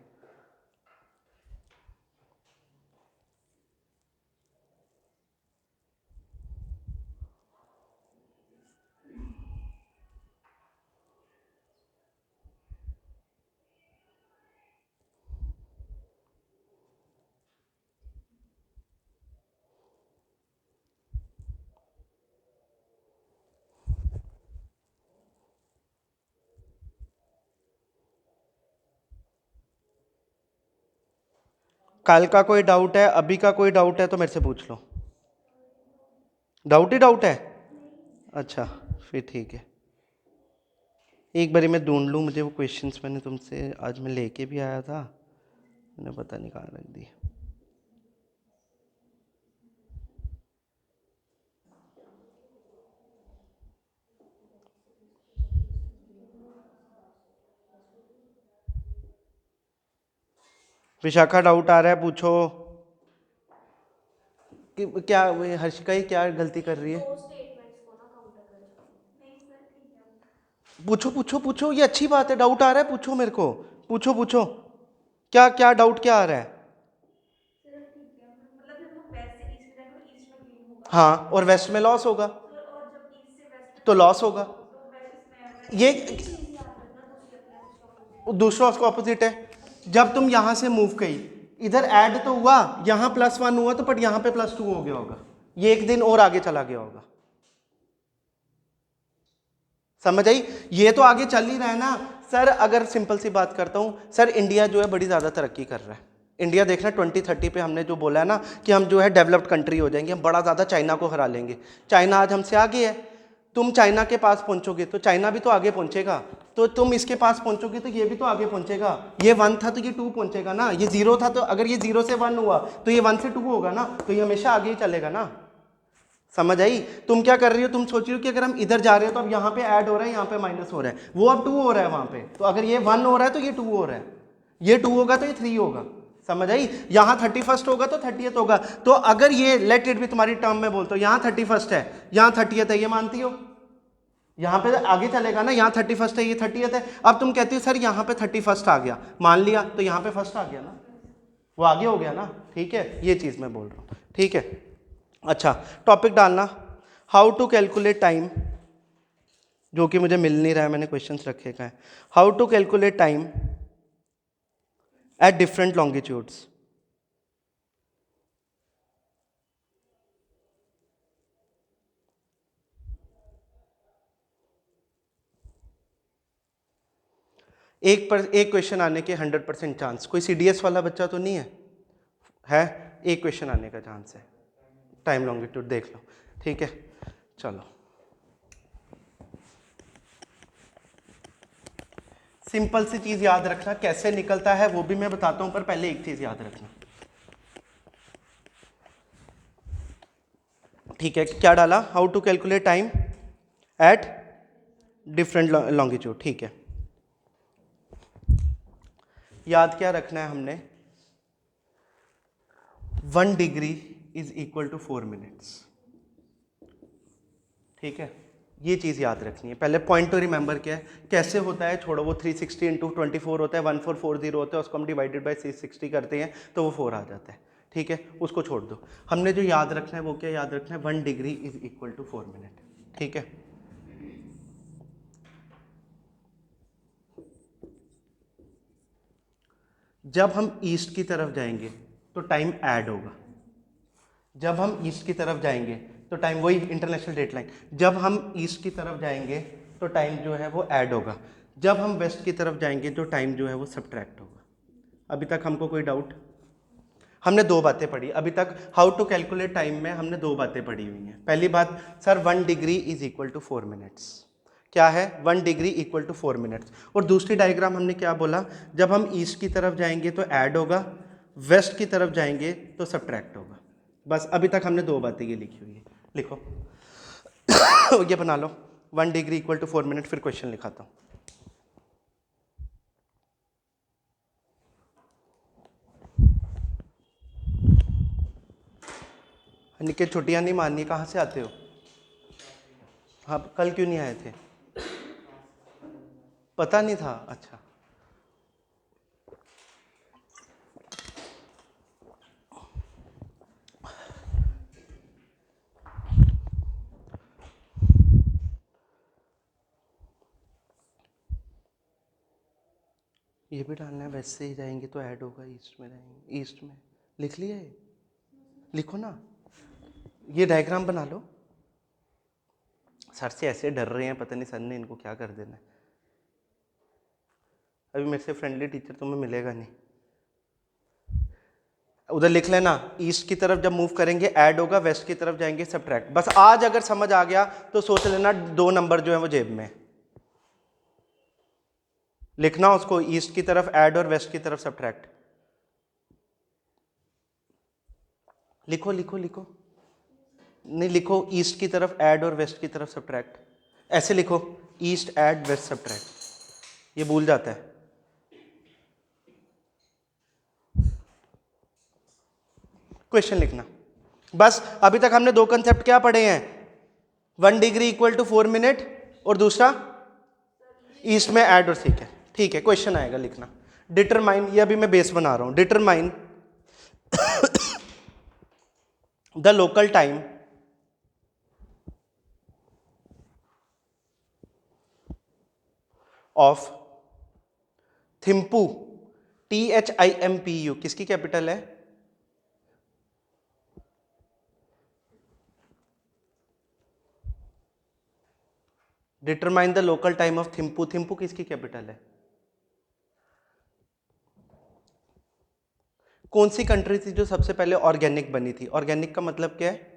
कल का कोई डाउट है, अभी का कोई डाउट है तो मेरे से पूछ लो। डाउट ही डाउट है? अच्छा फिर ठीक है। एक बारी मैं ढूंढ लूँ, मुझे वो क्वेश्चंस मैंने तुमसे आज मैं लेके भी आया था, मैंने पता नहीं कहाँ रख दी। विशाखा डाउट आ रहा है, पूछो। क्या हर्षिका ही क्या गलती कर रही है? दो स्टेटमेंट्स को ना काउंटर करें। पूछो पूछो पूछो, ये अच्छी बात है, डाउट आ रहा है, पूछो मेरे को, पूछो पूछो, क्या क्या डाउट क्या आ रहा है? हाँ, और वेस्ट में लॉस होगा तो लॉस होगा। ये दूसरा उसका ऑपोजिट है। जब तुम यहां से मूव गई, इधर ऐड तो हुआ, यहां +1 हुआ, तो बट यहां पे +2 हो गया होगा, ये एक दिन और आगे चला गया होगा। समझ आई? ये तो आगे चल ही रहा है ना सर। अगर सिंपल सी बात करता हूं सर, इंडिया जो है बड़ी ज़्यादा तरक्की कर रहा है। इंडिया देखना 2030 पे हमने जो बोला है ना कि हम जो है डेवलप्ड कंट्री हो जाएंगे, हम बड़ा ज़्यादा चाइना को हरा लेंगे। चाइना आज हमसे आगे है। तुम चाइना के पास पहुंचोगे तो चाइना भी तो आगे पहुंचेगा, तो तुम इसके पास पहुंचोगे तो ये भी तो आगे पहुंचेगा। ये 1 था तो ये 2 पहुंचेगा ना, ये 0 था तो अगर ये 0 से 1 हुआ तो ये 1 से 2 होगा ना, तो ये हमेशा आगे ही चलेगा ना। समझ आई? तुम क्या कर रही हो, तुम सोच रही हो कि अगर हम इधर जा रहे हो तो अब यहाँ पे ऐड हो रहा है, यहाँ पे माइनस हो रहा है, वो अब 2 हो रहा है वहां पे, तो अगर ये 1 हो रहा है तो ये 2 हो रहा है, ये 2 होगा तो ये 3 होगा। समझ आई? यहाँ 31st होगा तो 30th होगा। तो अगर ये लेट इट भी तुम्हारी टर्म में बोलते हो, यहाँ 31st है, यहाँ 30th है, ये मानती हो? यहाँ पे आगे चलेगा ना, यहाँ 31st है, ये 30th है। अब तुम कहती हो सर यहाँ पे 31st आ गया, मान लिया, तो यहाँ पे फर्स्ट आ गया ना, वो आगे हो गया ना। ठीक है, ये चीज मैं बोल रहा हूँ। ठीक है, अच्छा टॉपिक डालना, हाउ टू कैलकुलेट टाइम, जो कि मुझे मिल नहीं रहा है, मैंने क्वेश्चंस रखे का है। How to calculate time at different longitudes. एक क्वेश्चन आने के 100% चांस। कोई CDS वाला बच्चा तो नहीं है? एक क्वेश्चन आने का चांस है। टाइम लॉन्गिट्यूड देख लो। ठीक है, चलो सिंपल सी चीज याद रखना, कैसे निकलता है वो भी मैं बताता हूं, पर पहले एक चीज याद रखना। ठीक है, क्या डाला? How to calculate time at different longitude. ठीक है, याद क्या रखना है हमने? 1 degree is equal to 4 minutes. ठीक है, ये चीज़ याद रखनी है। पहले पॉइंट टू रिमेंबर क्या है, कैसे होता है छोड़ो, वो 360 इंटू 24 होता है, 1440 होता है, उसको हम डिवाइडेड बाई 660 करते हैं तो वो 4 आ जाता है। ठीक है, उसको छोड़ दो। हमने जो याद रखना है वो क्या याद रखना है? 1 degree is equal to 4 minute. ठीक है, जब हम ईस्ट की तरफ जाएंगे तो टाइम ऐड होगा। जब हम ईस्ट की तरफ जाएंगे तो टाइम, वही इंटरनेशनल डेट लाइन, जब हम ईस्ट की तरफ जाएंगे तो टाइम जो है वो ऐड होगा। जब हम वेस्ट की तरफ जाएंगे तो टाइम जो है वो सब्ट्रैक्ट होगा। अभी तक हमको कोई डाउट? हमने 2 बातें पढ़ी अभी तक। हाउ टू कैलकुलेट टाइम में हमने 2 बातें पढ़ी हुई हैं। पहली बात sir, 1 degree is equal to 4 minutes. क्या है? 1 डिग्री इक्वल टू 4 मिनट्स। और दूसरी डायग्राम हमने क्या बोला? जब हम ईस्ट की तरफ जाएंगे तो ऐड होगा, वेस्ट की तरफ जाएंगे तो सब्ट्रैक्ट होगा। बस अभी तक हमने 2 बातें ये लिखी हुई है, लिखो। ये बना लो, 1 डिग्री इक्वल टू 4 मिनट। फिर क्वेश्चन लिखाता हूँ। निके छुट्टियां नहीं माननी, कहाँ से आते हो? हाँ, कल क्यों नहीं आए थे? पता नहीं था? अच्छा, ये भी डालना है। वेस्ट से ही जाएंगे तो ऐड होगा, ईस्ट में रहेंगे, ईस्ट में लिख लिया है, लिखो ना। ये डायग्राम बना लो। सर से ऐसे डर रहे हैं, पता नहीं सर ने इनको क्या कर देना है। अभी मेरे से फ्रेंडली टीचर तुम्हें मिलेगा नहीं। उधर लिख लेना, ईस्ट की तरफ जब मूव करेंगे ऐड होगा, वेस्ट की तरफ जाएंगे सब्ट्रैक्ट। बस आज अगर समझ आ गया तो सोच लेना 2 नंबर जो है वो जेब में। लिखना उसको, ईस्ट की तरफ ऐड और वेस्ट की तरफ सब्ट्रैक्ट। लिखो लिखो लिखो। नहीं लिखो, ईस्ट की तरफ ऐड और वेस्ट की तरफ सब्ट्रैक्ट। ऐसे लिखो, ईस्ट ऐड वेस्ट सब्ट्रैक्ट। ये भूल जाता है। क्वेश्चन लिखना बस। अभी तक हमने 2 कंसेप्ट क्या पढ़े हैं? 1 डिग्री इक्वल टू 4 मिनट और दूसरा ईस्ट में ऐड और सीख है। ठीक है, क्वेश्चन आएगा, लिखना। डिटरमाइन, ये अभी मैं बेस बना रहा हूं। Determine the local time of Thimphu, THIMPU किसकी कैपिटल है? Determine the local time of Thimphu, Thimphu किसकी कैपिटल है? कौन सी कंट्री थी जो सबसे पहले ऑर्गेनिक बनी थी? ऑर्गेनिक का मतलब क्या है?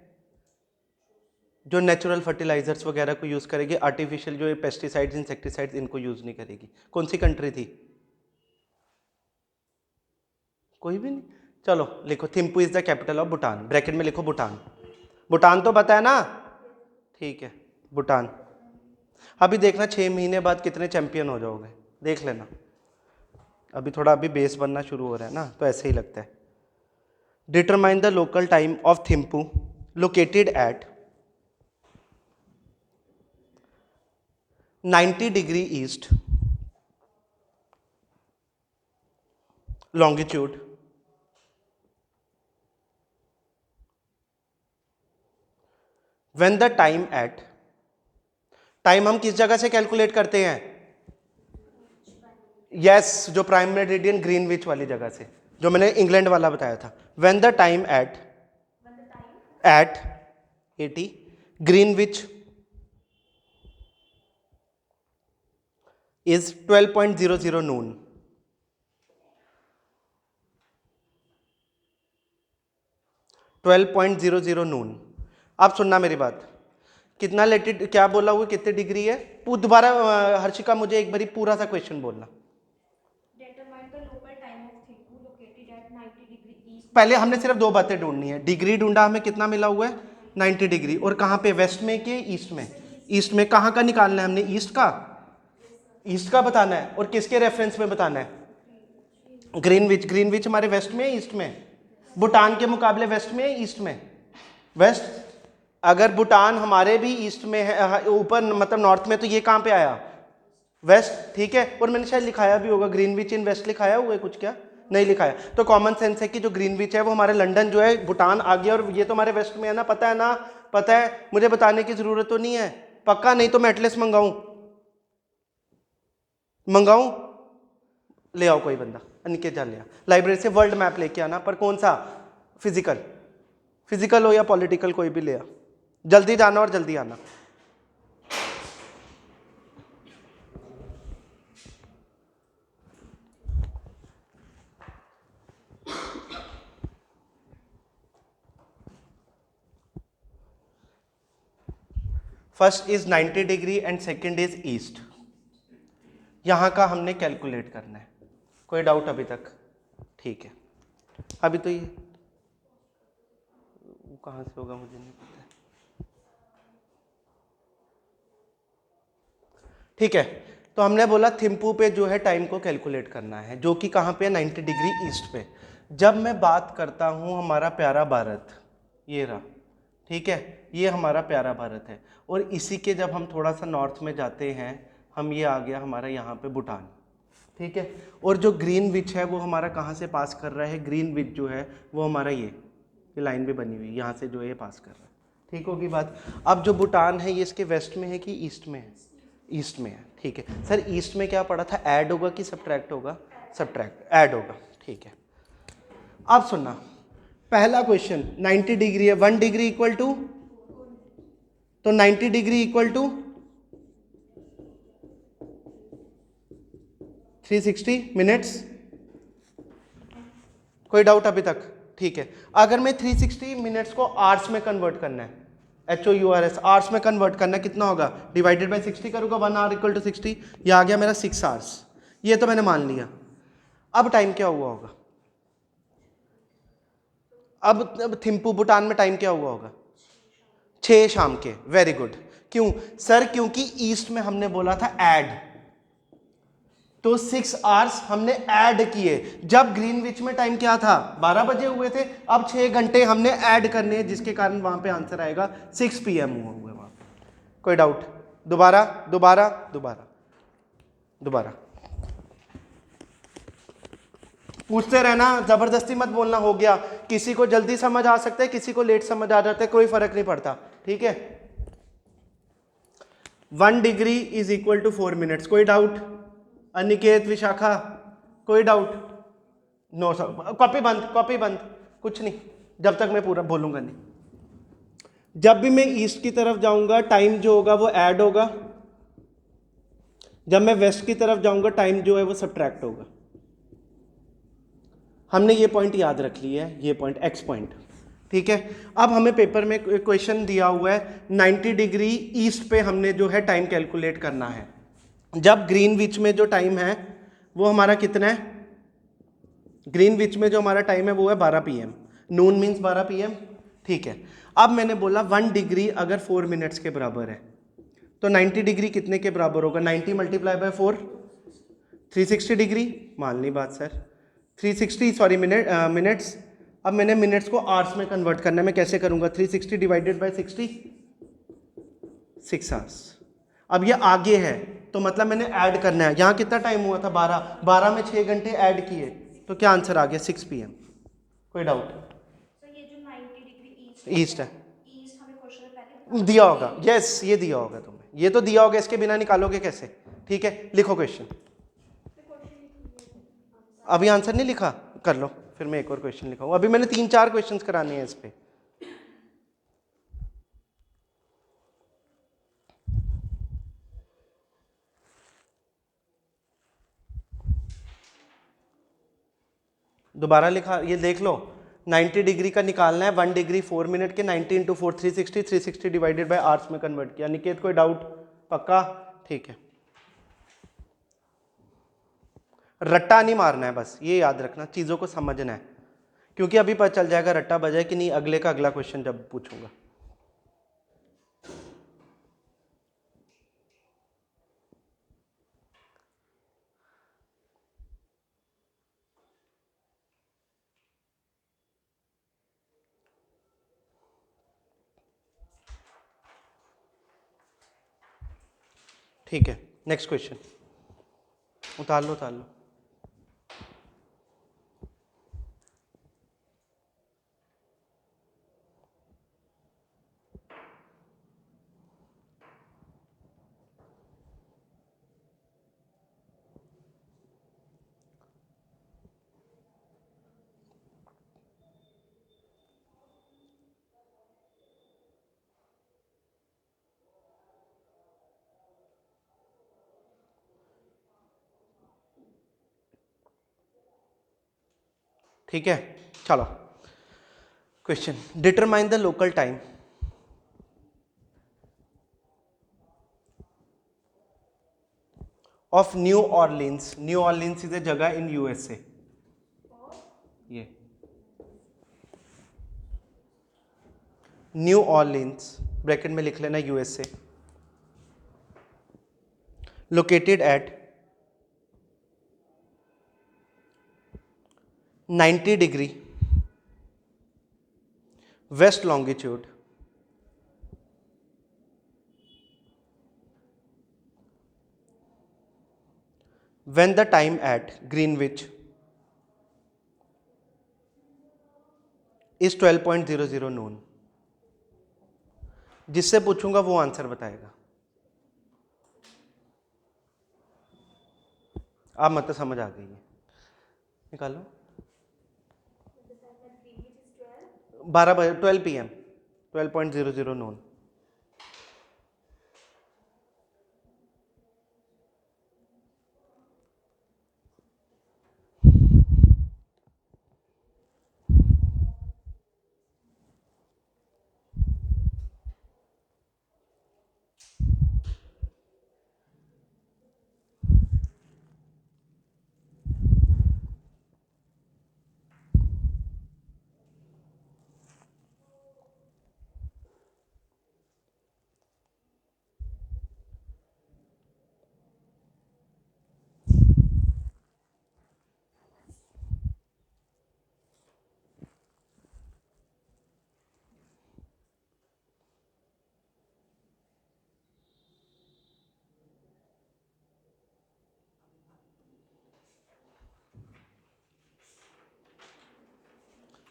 जो नेचुरल फर्टिलाइजर्स वगैरह को यूज करेगी, आर्टिफिशियल जो पेस्टिसाइड्स इंसेक्टिसाइड्स इनको यूज नहीं करेगी। कौन सी कंट्री थी? कोई भी नहीं। चलो लिखो, Thimphu is the capital of Bhutan, bracket में लिखो भूटान। भूटान तो पता है ना? ठीक है, भूटान। अभी देखना 6 महीने बाद कितने चैंपियन हो जाओगे, देख लेना। अभी थोड़ा अभी बेस बनना शुरू हो रहा है ना, तो ऐसे ही लगता है। Determine the local time of Thimphu located at 90 degree east longitude when the time at, time हम किस जगह से कैलकुलेट करते हैं? यस, जो प्राइम मेरिडियन ग्रीनविच वाली जगह से, जो मैंने इंग्लैंड वाला बताया था। When the time at 80 Greenwich is 12.00 noon. Noon. अब सुनना मेरी बात, कितना लेटिट क्या बोला हुआ, कितने डिग्री है? दोबारा हर्षिका मुझे एक बारी पूरा सा क्वेश्चन बोलना। पहले हमने सिर्फ 2 बातें ढूंढनी है। डिग्री ढूंढा, हमें कितना मिला हुआ है? 90 डिग्री। और कहाँ पे? वेस्ट में कि ईस्ट में? ईस्ट में। कहाँ का निकालना है हमने? ईस्ट का। ईस्ट का बताना है। और किसके रेफरेंस में बताना है? ग्रीनविच। ग्रीनविच हमारे वेस्ट में, ईस्ट में? भूटान के मुकाबले वेस्ट में, ईस्ट में? वेस्ट। अगर भूटान हमारे भी ईस्ट में है, ऊपर मतलब नॉर्थ में, तो ये कहाँ पे आया? वेस्ट। ठीक है। और मैंने शायद लिखाया भी होगा ग्रीनविच इन वेस्ट, लिखाया हुआ है कुछ? क्या नहीं लिखाया? तो कॉमन सेंस है कि जो ग्रीनविच है वो हमारे लंदन जो है, भूटान आ गया, और ये तो हमारे वेस्ट में है ना, पता है ना? पता है, मुझे बताने की जरूरत तो नहीं है पक्का? नहीं तो मैं एटलस मंगाऊं? ले आओ कोई बंदा, अनिकेत जा ले आ। लाइब्रेरी से वर्ल्ड मैप लेके आना, पर कौन सा? फिजिकल हो या पॉलिटिकल, कोई भी ले आ। जल्दी जाना और जल्दी आना। First is 90 degree and second is east. यहां का हमने कैलकुलेट करना है। कोई डाउट अभी तक? ठीक है। अभी तो ये कहां से होगा मुझे नहीं पता। ठीक है, तो हमने बोला थिम्पू पे जो है टाइम को कैलकुलेट करना है, जो कि कहां पे? 90 डिग्री ईस्ट पे। जब मैं बात करता हूं हमारा प्यारा भारत, ये रहा, ठीक है, ये हमारा प्यारा भारत है। और इसी के जब हम थोड़ा सा नॉर्थ में जाते हैं, हम ये आ गया हमारा यहाँ पे भूटान, ठीक है। और जो ग्रीनविच है वो हमारा कहाँ से पास कर रहा है? ग्रीनविच जो है वो हमारा ये लाइन भी बनी हुई, यहाँ से जो है पास कर रहा है। ठीक होगी बात? अब जो भूटान है ये इसके वेस्ट में है कि ईस्ट में है? ईस्ट में है। ठीक है सर, ईस्ट में क्या पढ़ा था? ऐड होगा कि सब्ट्रैक्ट होगा? सब्ट्रैक्ट, ऐड होगा। ठीक है, अब सुनना, पहला क्वेश्चन 90 डिग्री है, 1 डिग्री इक्वल टू, तो 90 डिग्री इक्वल टू 360 मिनट्स। कोई डाउट अभी तक? ठीक है, अगर मैं 360 मिनट्स को आवर्स में कन्वर्ट करना है, HOURS आवर्स में कन्वर्ट करना है, कितना होगा? डिवाइडेड बाय 60 करूंगा, 1 आवर इक्वल टू 60, ये आ गया मेरा 6 आवर्स। ये तो मैंने मान लिया। अब टाइम क्या हुआ होगा? अब थिम्पू भूटान में टाइम क्या हुआ होगा? 6 शाम के। Very good. क्यों सर? क्योंकि ईस्ट में हमने बोला था ऐड, तो 6 आवर्स हमने ऐड किए। जब ग्रीनविच में टाइम क्या था? 12 बजे हुए थे, अब 6 घंटे हमने ऐड करने हैं, जिसके कारण वहां पे आंसर आएगा 6 PM हुआ हुआ वहां पे। कोई डाउट? दोबारा दोबारा दोबारा दोबारा पूछते रहना, जबरदस्ती मत बोलना। हो गया, किसी को जल्दी समझ आ सकता है, किसी को लेट समझ आ जाता है, कोई फर्क नहीं पड़ता। ठीक है, 1 degree is equal to 4 minutes. कोई डाउट? अनिकेत, विशाखा, कोई डाउट? नो सर, कॉपी बंद, कॉपी बंद, कुछ नहीं, जब तक मैं पूरा बोलूंगा नहीं। जब भी मैं ईस्ट की तरफ जाऊंगा टाइम जो होगा वो ऐड होगा, जब मैं वेस्ट की तरफ जाऊंगा टाइम जो है वो सब्ट्रैक्ट होगा। हमने ये पॉइंट याद रख लिया है, ये पॉइंट एक्स पॉइंट, ठीक है। अब हमें पेपर में क्वेश्चन दिया हुआ है 90 डिग्री ईस्ट पे हमने जो है टाइम कैलकुलेट करना है। जब ग्रीनविच में जो टाइम है वो हमारा कितना है? ग्रीनविच में जो हमारा टाइम है वो है 12 PM, नून मीन्स 12 PM, ठीक है। अब मैंने बोला 1 डिग्री अगर 4 मिनट्स के बराबर है तो 90 डिग्री कितने के बराबर होगा? 90 मल्टीप्लाई बाय 4, 360 डिग्री, मान ली बात सर, 360 सॉरी मिनट्स। अब मैंने मिनट्स को आवर्स में कन्वर्ट करना है, मैं कैसे करूंगा? 360 डिवाइडेड बाय 60, 6 आवर्स। अब ये आगे है तो मतलब मैंने ऐड करना है, यहाँ कितना टाइम हुआ था? 12, 12 में 6 घंटे ऐड किए तो क्या आंसर आ गया? 6 PM। कोई डाउट? सर ये जो 90 डिग्री ईस्ट है, ईस्ट हमें क्वेश्चन में पहले दिया होगा, यस ये दिया होगा तुम्हें, ये तो दिया होगा, इसके बिना निकालोगे कैसे? ठीक है, लिखो क्वेश्चन। अभी आंसर नहीं लिखा? कर लो, फिर मैं एक और क्वेश्चन लिखाऊँ। अभी मैंने 3-4 क्वेश्चंस कराने हैं इस पे। दोबारा लिखा, ये देख लो, 90 डिग्री का निकालना है, 1 डिग्री 4 मिनट के, 90 इंटू 4 360, 360 डिवाइडेड बाय आवर्स में कन्वर्ट किया। निकेत कोई डाउट? पक्का? ठीक है, रट्टा नहीं मारना है, बस ये याद रखना, चीज़ों को समझना है, क्योंकि अभी पता चल जाएगा रट्टा बजा कि नहीं अगले का अगला क्वेश्चन जब पूछूंगा। ठीक है, नेक्स्ट क्वेश्चन उतार लो, उतार लो। ठीक है, चलो question, determine the local time of new Orleans. New Orleans is a जगह इन USA। ये न्यू ऑर्लिन्स ब्रैकेट में लिख लेना USA, located at 90 degree west longitude when the time at Greenwich is 12.00 noon। जिससे पूछूंगा वो आंसर बताएगा। आप मतलब समझ आ गई है, निकालो। 12 बजे 12 PM 12.00 नून।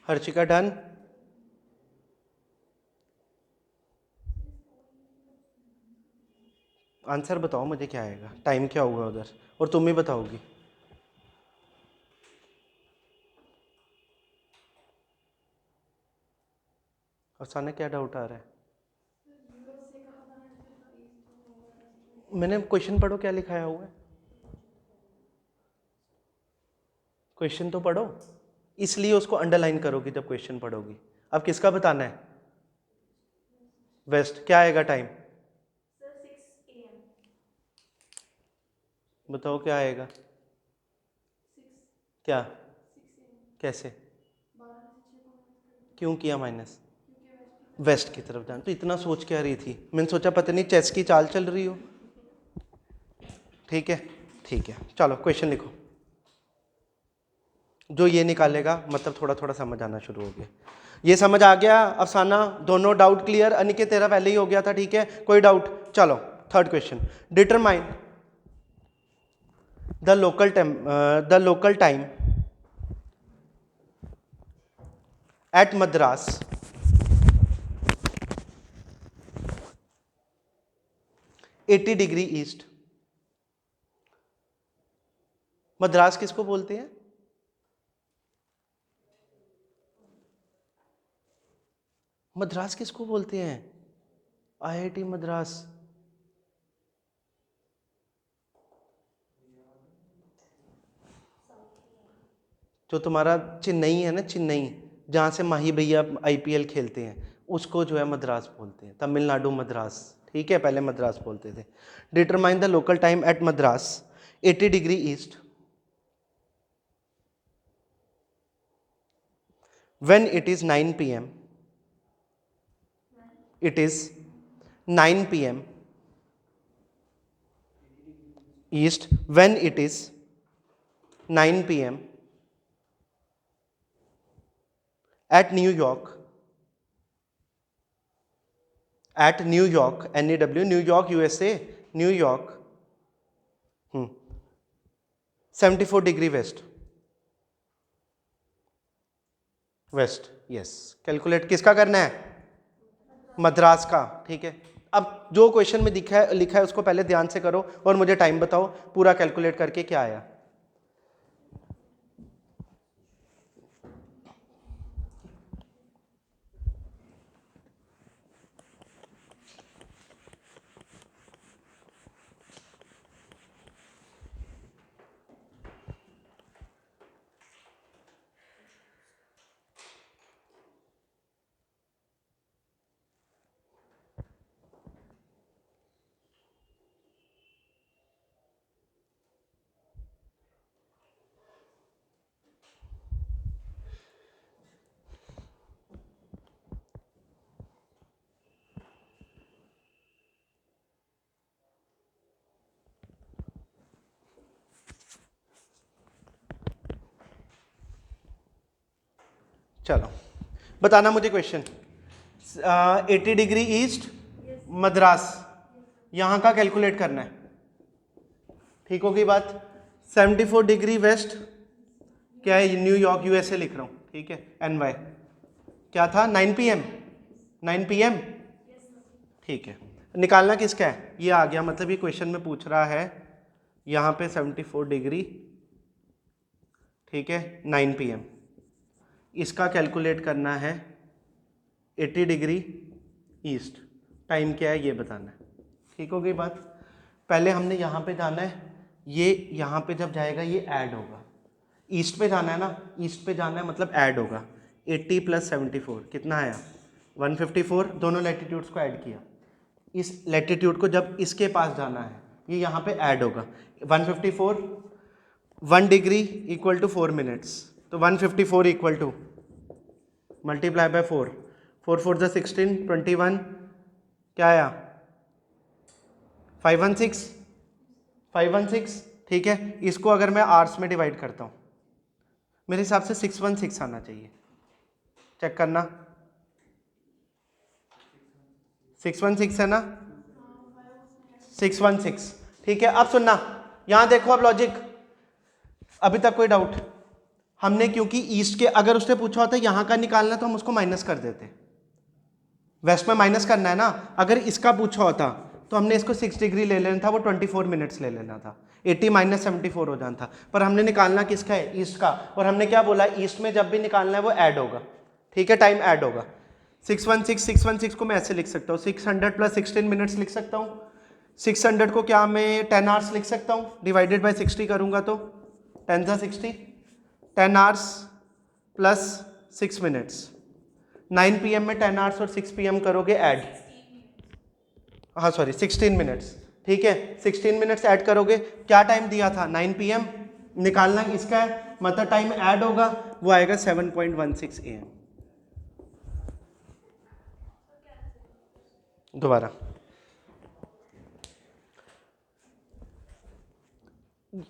हर्षिका डन? आंसर बताओ मुझे क्या आएगा, टाइम क्या होगा उधर, और तुम ही बताओगी। अफसाना क्या डाउट आ रहा है? मैंने क्वेश्चन पढ़ो क्या लिखाया हुआ है, क्वेश्चन तो पढ़ो, इसलिए उसको अंडरलाइन करोगी जब क्वेश्चन पढ़ोगी। अब किसका बताना है? वेस्ट। क्या आएगा टाइम? बताओ क्या आएगा? क्या? कैसे? क्यों किया माइनस? वेस्ट की तरफ जाना। तो इतना सोच क्या रही थी? मैंने सोचा पता नहीं चेस की चाल चल रही हो। ठीक है, ठीक है, चलो क्वेश्चन लिखो। जो ये निकालेगा मतलब थोड़ा थोड़ा समझ आना शुरू हो गया। ये समझ आ गया अफसाना? दोनों डाउट क्लियर? अनिकेत तेरा पहले ही हो गया था, ठीक है, कोई डाउट? चलो third question. Determine the local time at Madras $80 east. Madras किसको बोलते हैं? मद्रास किसको बोलते हैं? IIT मद्रास। जो तुम्हारा चेन्नई है ना, चेन्नई, जहाँ से माही भैया IPL खेलते हैं, उसको जो है मद्रास बोलते हैं। तमिलनाडु मद्रास, ठीक है, पहले मद्रास बोलते थे। Determine the local time at Madras $80 east when it is 9 p.m. It is 9 p.m. East when it is 9 p.m. at New York, NEW, New York, USA, New York, 74° west, yes. Calculate किसका करना है? मद्रास का, ठीक है। अब जो क्वेश्चन में लिखा है उसको पहले ध्यान से करो और मुझे टाइम बताओ पूरा कैलकुलेट करके क्या आया। चलो बताना मुझे क्वेश्चन। 80° ईस्ट मद्रास, यहाँ का कैलकुलेट करना है, ठीक होगी बात। 74° वेस्ट क्या है? न्यूयॉर्क USA लिख रहा हूँ, ठीक है, NY। क्या था? 9 PM, 9 PM, ठीक है। निकालना किसका है? ये आ गया, मतलब ये क्वेश्चन में पूछ रहा है यहाँ पे 74°, ठीक है, 9 PM। इसका कैलकुलेट करना है 80° ईस्ट, टाइम क्या है ये बताना है, ठीक हो गई बात। पहले हमने यहाँ पे जाना है, ये यहाँ पे जब जाएगा ये ऐड होगा, ईस्ट पे जाना है ना, ईस्ट पे जाना है मतलब ऐड होगा। 80 + 74 कितना आया? 154। दोनों लैटिट्यूड्स को ऐड किया, इस लैटिट्यूड को जब इसके पास जाना है ये यहाँ पे ऐड होगा। 154, 1 डिग्री इक्वल टू 4 मिनट्स, तो 154 इक्वल टू मल्टीप्लाई बाय 4, 4 4 = 16, 21, क्या आया? 516, 516, ठीक है। इसको अगर मैं आवर्स में डिवाइड करता हूँ, मेरे हिसाब से 616 आना चाहिए, चेक करना। 616 है ना? 616, ठीक है। अब सुनना, यहां देखो, अब लॉजिक, अभी तक कोई डाउट? हमने क्योंकि ईस्ट के, अगर उसने पूछा होता यहाँ का निकालना तो हम उसको माइनस कर देते, वेस्ट में माइनस करना है ना। अगर इसका पूछा होता तो हमने इसको 6 डिग्री ले लेना था, वो 24 मिनट्स ले लेना था, 80 - 74 हो जाना था। पर हमने निकालना किसका है? ईस्ट का। और हमने क्या बोला? ईस्ट में जब भी निकालना है वो ऐड होगा, ठीक है, टाइम ऐड होगा। 616 को मैं ऐसे लिख सकता हूँ, 600 प्लस 16 मिनट्स लिख सकता हूँ। 600 को क्या मैं 10 आवर्स लिख सकता हूँ, डिवाइडेड बाय 60 करूँगा तो 10 सा 60, 10 आवर्स प्लस 6 मिनट्स। 9 PM में 10 आवर्स और 6 PM करोगे ऐड, हाँ सॉरी 16 मिनट्स, ठीक है 16 मिनट्स ऐड करोगे, क्या टाइम दिया था 9 PM, निकालना इसका है, मतलब टाइम ऐड होगा वो आएगा 7.16 AM। दोबारा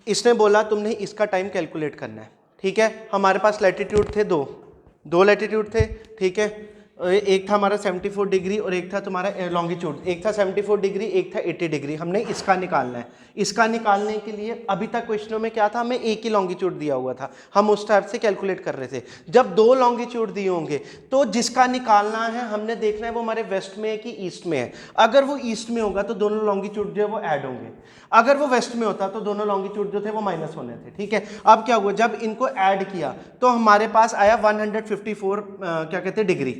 इसने बोला तुमने इसका टाइम कैलकुलेट करना है, ठीक है। हमारे पास लैटिट्यूड थे दो लैटिट्यूड थे, ठीक है। एक था हमारा 74 डिग्री और एक था तुम्हारा लॉन्गिट्यूड, एक था 74 डिग्री एक था 80 डिग्री। हमने इसका निकालना है। इसका निकालने के लिए अभी तक क्वेश्चनों में क्या था, हमें एक ही लॉन्गिट्यूड दिया हुआ था, हम उस टाइप से कैलकुलेट कर रहे थे। जब दो लॉन्गिट्यूड दिए होंगे तो जिसका निकालना है हमने देखना है वो हमारे वेस्ट में है कि ईस्ट में है। अगर वो ईस्ट में होगा तो दोनों लॉन्गिट्यूड जो है वो ऐड होंगे, अगर वो वेस्ट में होता तो दोनों लॉन्गिट्यूड जो थे वो माइनस होने थे, ठीक है। अब क्या हुआ, जब इनको ऐड किया तो हमारे पास आया 154 क्या कहते हैं डिग्री,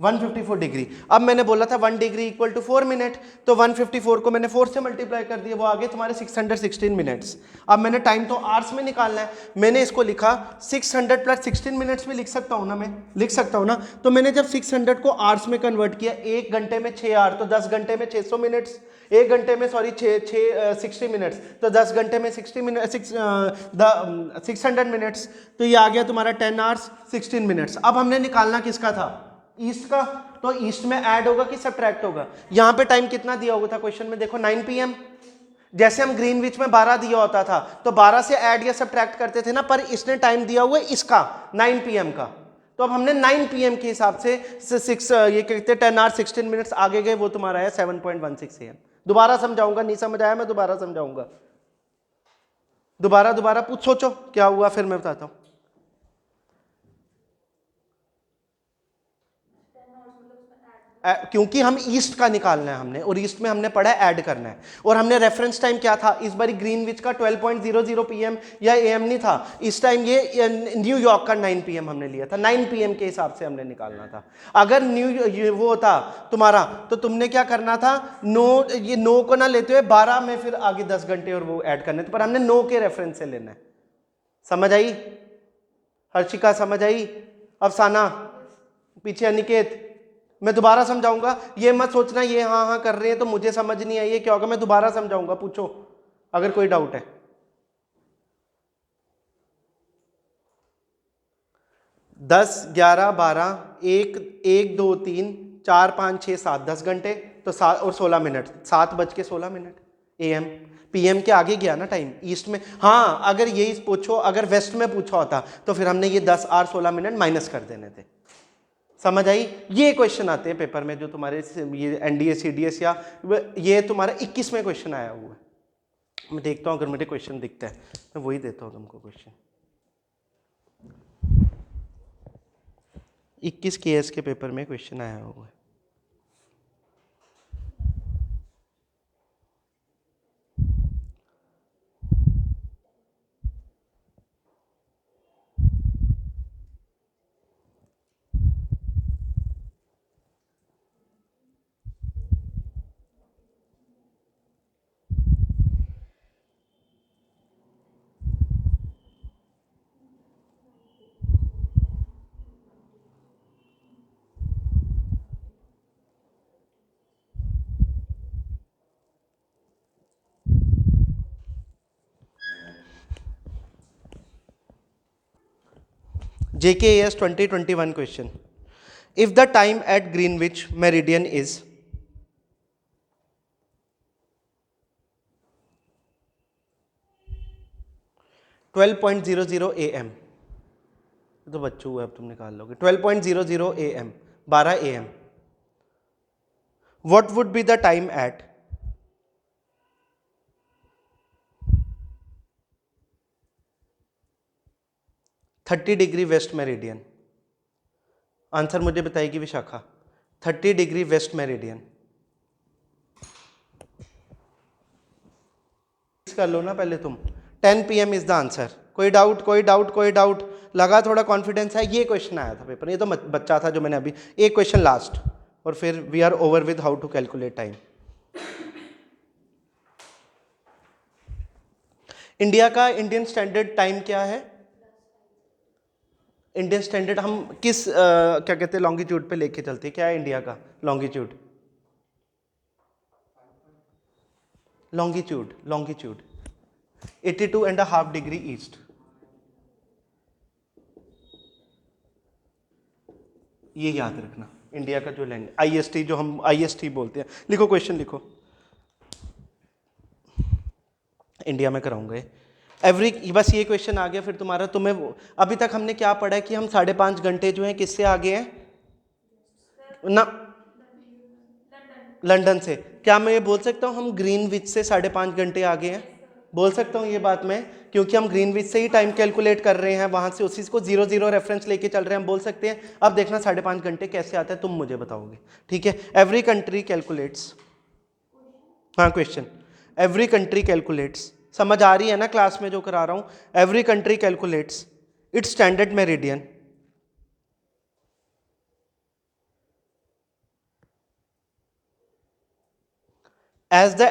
154 डिग्री। अब मैंने बोला था 1 डिग्री इक्वल टू 4 मिनट, तो 154 को मैंने 4 से मल्टीप्लाई कर दिया, वो आगे तुम्हारे 616 मिनट्स। अब मैंने टाइम तो आवर्स में निकालना है, मैंने इसको लिखा 600 प्लस 16 मिनट्स में लिख सकता हूँ ना, मैं लिख सकता हूँ ना। तो मैंने जब 600 को आवर्स में कन्वर्ट किया, 1 घंटे में 6 आवर तो 10 घंटे में 600 मिनट्स, 1 घंटे में सॉरी 60 मिनट्स तो 10 घंटे में 60 मिनट 600 मिनट्स, तो ये आ गया तुम्हारा 10 आवर्स 16 मिनट्स। अब हमने निकालना किसका था, ईस्ट का, तो ईस्ट में ऐड होगा कि सब्ट्रैक्ट होगा। यहां पे टाइम कितना दिया हुआ था क्वेश्चन में, देखो 9 PM। जैसे हम ग्रीनविच में 12 दिया होता था तो 12 से ऐड या सब्ट्रैक्ट करते थे ना, पर इसने टाइम दिया हुआ है इसका 9 PM का, तो अब हमने 9 PM के हिसाब से 6 ये कहते हैं 10 आवर 16 मिनट्स आगे गए, वो तुम्हारा है 7.16 AM। दोबारा समझाऊंगा, नहीं समझ आया मैं दोबारा समझाऊंगा, दोबारा पूछ सोचो क्या हुआ फिर मैं बताता हूं। क्योंकि हम ईस्ट का निकालना है हमने, और ईस्ट में हमने पढ़ा है ऐड करना है, और हमने रेफरेंस टाइम क्या था इस बार ग्रीनविच का 12.00 PM या AM नहीं था, इस टाइम ये न्यूयॉर्क का 9 PM हमने लिया था, 9 PM के हिसाब से हमने निकालना था। अगर वो होता तुम्हारा तो तुमने क्या करना था, 9 को ना लेते हुए 12 में फिर आगे 10 घंटे और वो ऐड करने थे, पर हमने 9 के रेफरेंस से लेना है। समझ आई हर्षिका, समझ आई अफसाना, पीछे अनिकेत, मैं दोबारा समझाऊंगा, ये मत सोचना ये हाँ हाँ कर रहे हैं तो मुझे समझ नहीं आई है क्या होगा, मैं दोबारा समझाऊंगा, पूछो अगर कोई डाउट है। 10, 11, 12, 1, 2, 3, 4, 5, 6, 7, 10 घंटे तो 7 और 16 मिनट, 7:16 AM। PM के आगे गया ना टाइम ईस्ट में। हाँ अगर यही पूछो, अगर वेस्ट में पूछा होता तो फिर हमने ये 10 आवर 16 मिनट माइनस कर देने थे। समझ आई। ये क्वेश्चन आते हैं पेपर में जो तुम्हारे ये NDA CDS या ये तुम्हारा 21 क्वेश्चन आया हुआ है। मैं देखता हूँ अगर मुझे क्वेश्चन दिखता है मैं वही देता हूँ तुमको क्वेश्चन। 21 KS के पेपर में क्वेश्चन आया हुआ है। JKAS 2021 question. If the time at Greenwich meridian is 12.00 AM, तो बच्चों हुआ अब तुम निकाल लोगे, 12.00 AM 12 AM, what would be the time at 30 degree west meridian. Answer मुझे बताएगी विशाखा, 30 डिग्री वेस्ट मेरिडियन। कर लो ना पहले तुम, 10 PM इज द आंसर। कोई डाउट कोई डाउट कोई डाउट, लगा थोड़ा कॉन्फिडेंस है। ये क्वेश्चन आया था पेपर, ये तो बच्चा था जो मैंने अभी, एक क्वेश्चन लास्ट और फिर we are over with how to calculate time. India का इंडियन स्टैंडर्ड टाइम क्या है? इंडियन स्टैंडर्ड हम किस क्या कहते हैं लॉन्गिट्यूड पे लेके चलते हैं? क्या है इंडिया का लॉन्गिट्यूड? Longitude 82.5 degree east. ये याद रखना, इंडिया का जो लैंड IST, जो हम IST बोलते हैं। लिखो क्वेश्चन लिखो, इंडिया में कराऊंगा ये एवरी, बस ये क्वेश्चन आ गया फिर तुम्हारा। तुम्हें अभी तक हमने क्या पढ़ा है कि हम 5.5 घंटे जो हैं किससे आगे हैं ना? लंदन से। क्या मैं ये बोल सकता हूँ हम ग्रीनविच से 5.5 घंटे आगे हैं? बोल सकता हूँ ये बात मैं, क्योंकि हम ग्रीनविच से ही टाइम कैलकुलेट कर रहे हैं, वहां से उसी को 0 रेफरेंस लेके चल रहे हैं, हम बोल सकते हैं। अब देखना 5.5 घंटे कैसे आता है तुम मुझे बताओगे, ठीक है? एवरी कंट्री कैलकुलेट्स, हाँ क्वेश्चन, एवरी कंट्री कैलकुलेट्स, समझ आ रही है ना क्लास में जो करा रहा हूं? Every country calculates it's standard meridian as the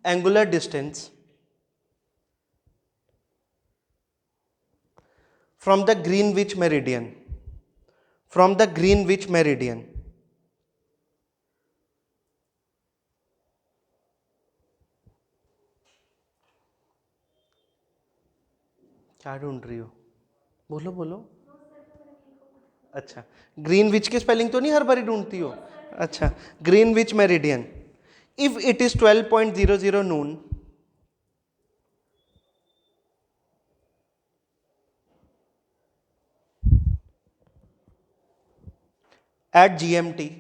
angular distance from the Greenwich meridian क्या ढूंढ रही हो? बोलो बोलो। अच्छा, ग्रीनविच की स्पेलिंग तो नहीं हर बारी ढूंढती हो? अच्छा, Greenwich meridian, if it is 12.00 Noon at GMT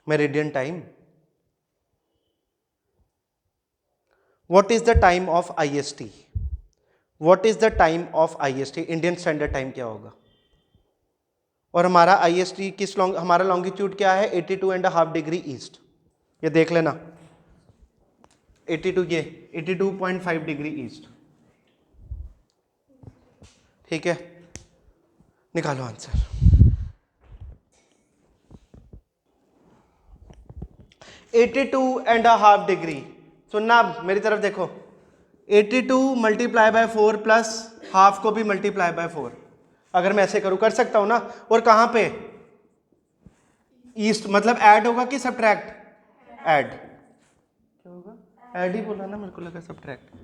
meridian time, what is the time of IST? What is the time of IST? Indian standard time क्या होगा? और हमारा IST किस हमारा लॉन्गिट्यूड क्या है? 82.5 डिग्री ईस्ट, ये देख लेना। 82, ये 82.5 डिग्री ईस्ट, ठीक है? निकालो आंसर। 82.5 डिग्री, सुनना मेरी तरफ देखो, 82 मल्टीप्लाई बाय 4 प्लस हाफ को भी मल्टीप्लाई बाय 4, अगर मैं ऐसे करूं, कर सकता हूं ना? और कहां पे? ईस्ट, मतलब ऐड होगा कि सब्ट्रैक्ट? ऐड, क्या होगा? ऐड ही बोला ना, मेरे को लगा सब्ट्रैक्ट।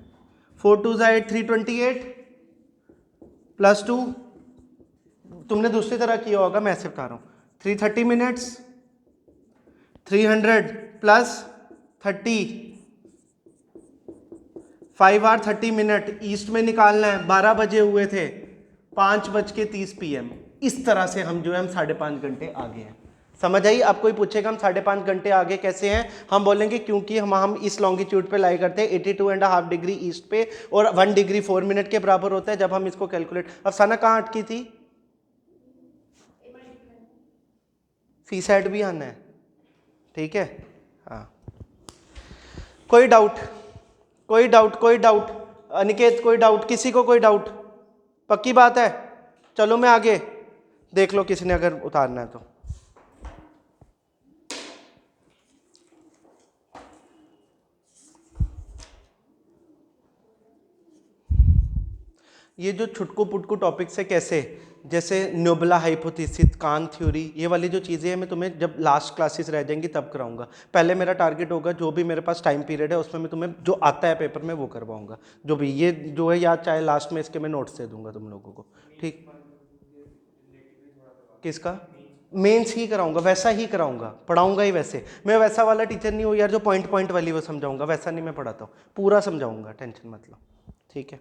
4 2 8 328 प्लस 2, तुमने दूसरी तरह किया होगा, मैं ऐसे बता रहा हूं। 330 minutes, 300 plus 30, 5 hour 30 minute east में निकालना है। 12 बजे हुए थे, 5:30 PM। इस तरह से हम जो है हम 5.5 घंटे आगे हैं। समझ आई? अब कोई पूछेगा हम 5.5 घंटे आगे कैसे हैं, हम बोलेंगे क्योंकि हम इस लॉन्गिट्यूड पे लाई करते हैं 82.5 डिग्री ईस्ट पे, और 1 डिग्री 4 मिनट के बराबर होता है जब हम इसको कैलकुलेट। अफसाना कहाँ अटकी थी? सी साइड भी आना है, ठीक है? हाँ, कोई डाउट? कोई डाउट? कोई डाउट? अनिकेत कोई डाउट? किसी को कोई डाउट? पक्की बात है? चलो मैं आगे, देख लो किसी ने अगर उतारना है तो। ये जो छुटकू पुटकू टॉपिक्स है, कैसे, जैसे न्यूबला हाइपोथेसिस, कान थ्योरी, ये वाली जो चीज़ें हैं मैं तुम्हें जब लास्ट क्लासेस रह जाएंगी तब कराऊंगा। पहले मेरा टारगेट होगा जो भी मेरे पास टाइम पीरियड है उसमें मैं तुम्हें जो आता है पेपर में वो करवाऊंगा। जो भी ये जो है याद, चाहे लास्ट में इसके मैं नोट्स दे दूंगा तुम लोगों को, ठीक? किसका? मेंस ही कराऊंगा, वैसा ही कराऊंगा, पढ़ाऊंगा ही वैसे। मैं वैसा वाला टीचर नहीं हूँ यार जो पॉइंट पॉइंट वाली वो समझाऊंगा, वैसा नहीं मैं पढ़ाता हूँ, पूरा समझाऊंगा, टेंशन मत लो, ठीक है?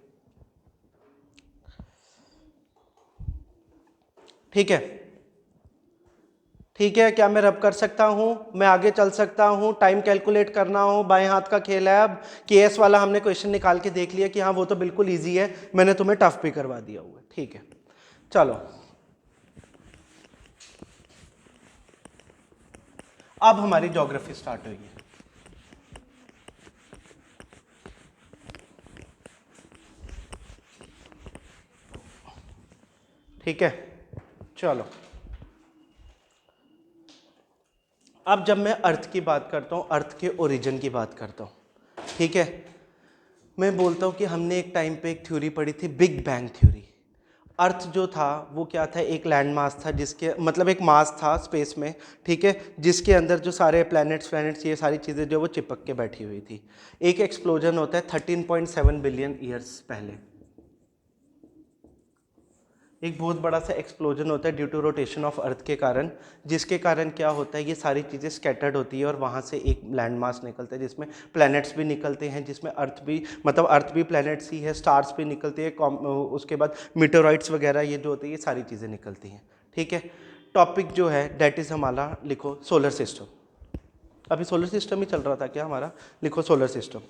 ठीक है, ठीक है। क्या मैं रब कर सकता हूं? मैं आगे चल सकता हूं? टाइम कैलकुलेट करना हो, बाएं हाथ का खेल है। अब केएस वाला हमने क्वेश्चन निकाल के देख लिया कि हाँ वो तो बिल्कुल इजी है, मैंने तुम्हें टफ भी करवा दिया हुआ है, ठीक है? चलो, अब हमारी ज्योग्राफी स्टार्ट होगी। ठीक है, चलो अब जब मैं अर्थ की बात करता हूँ, अर्थ के ओरिजिन की बात करता हूँ, ठीक है, मैं बोलता हूँ कि हमने एक टाइम पे एक थ्योरी पढ़ी थी, बिग बैंग थ्योरी। अर्थ जो था वो क्या था, एक लैंड मास था, जिसके मतलब एक मास था स्पेस में, ठीक है, जिसके अंदर जो सारे प्लैनेट्स ये सारी चीज़ें जो वो चिपक के बैठी हुई थी। एक एक्सप्लोजन होता है 13.7 बिलियन ईयर्स पहले, एक बहुत बड़ा सा एक्सप्लोजन होता है due to rotation of earth के कारण, जिसके कारण क्या होता है, ये सारी चीज़ें स्कैटर्ड होती है और वहाँ से एक लैंड मास निकलता है जिसमें प्लैनेट्स भी निकलते हैं, जिसमें अर्थ भी मतलब अर्थ भी प्लैनेट्स ही है, स्टार्स भी निकलते हैं, उसके बाद मीटेरॉइड्स वगैरह ये जो होती है ये सारी चीज़ें निकलती हैं, ठीक है। टॉपिक जो है डेट इज़ हमारा, लिखो सोलर सिस्टम। अभी सोलर सिस्टम ही चल रहा था क्या हमारा, लिखो सोलर सिस्टम।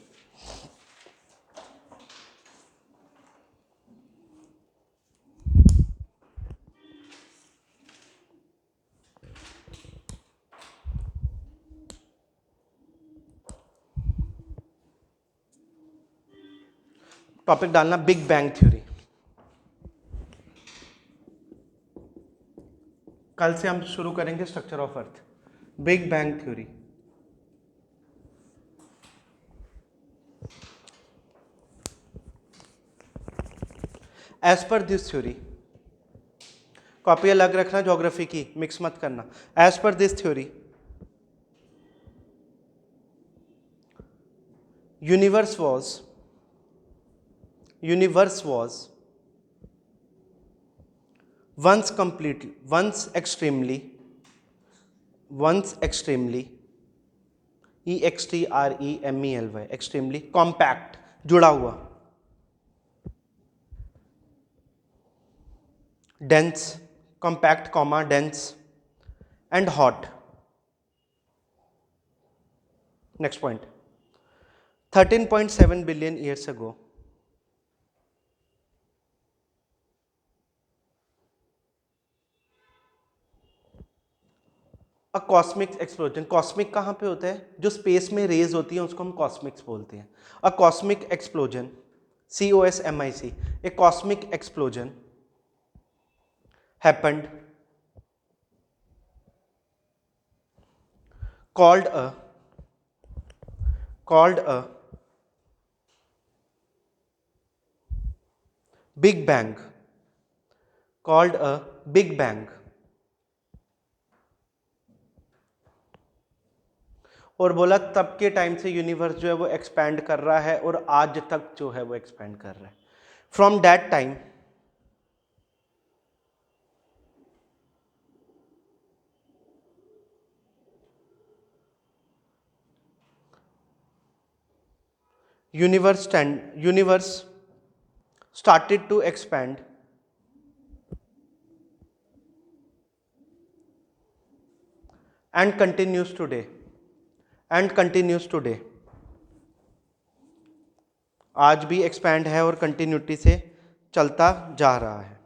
टॉपिक डालना बिग बैंग थ्योरी। कल से हम शुरू करेंगे structure of earth, big bang theory. As per this theory, copy अलग रखना, ज्योग्राफी की मिक्स मत करना। As per this theory universe was once extremely extremely compact, जुड़ा हुआ, dense, compact comma dense and hot. Next point, 13.7 billion years ago a cosmic explosion. Cosmic कहाँ पे होता है, जो स्पेस में रेज होती है उसको हम कॉस्मिक्स बोलते हैं। अ cosmic explosion, COSMIC, a cosmic explosion happened called a big bang, called a big bang, और बोला तब के टाइम से यूनिवर्स जो है वो एक्सपैंड कर रहा है और आज तक जो है वो एक्सपैंड कर रहा है। From that time universe started to expand and continues today, आज भी एक्सपैंड है और कंटिन्यूटी से चलता जा रहा है।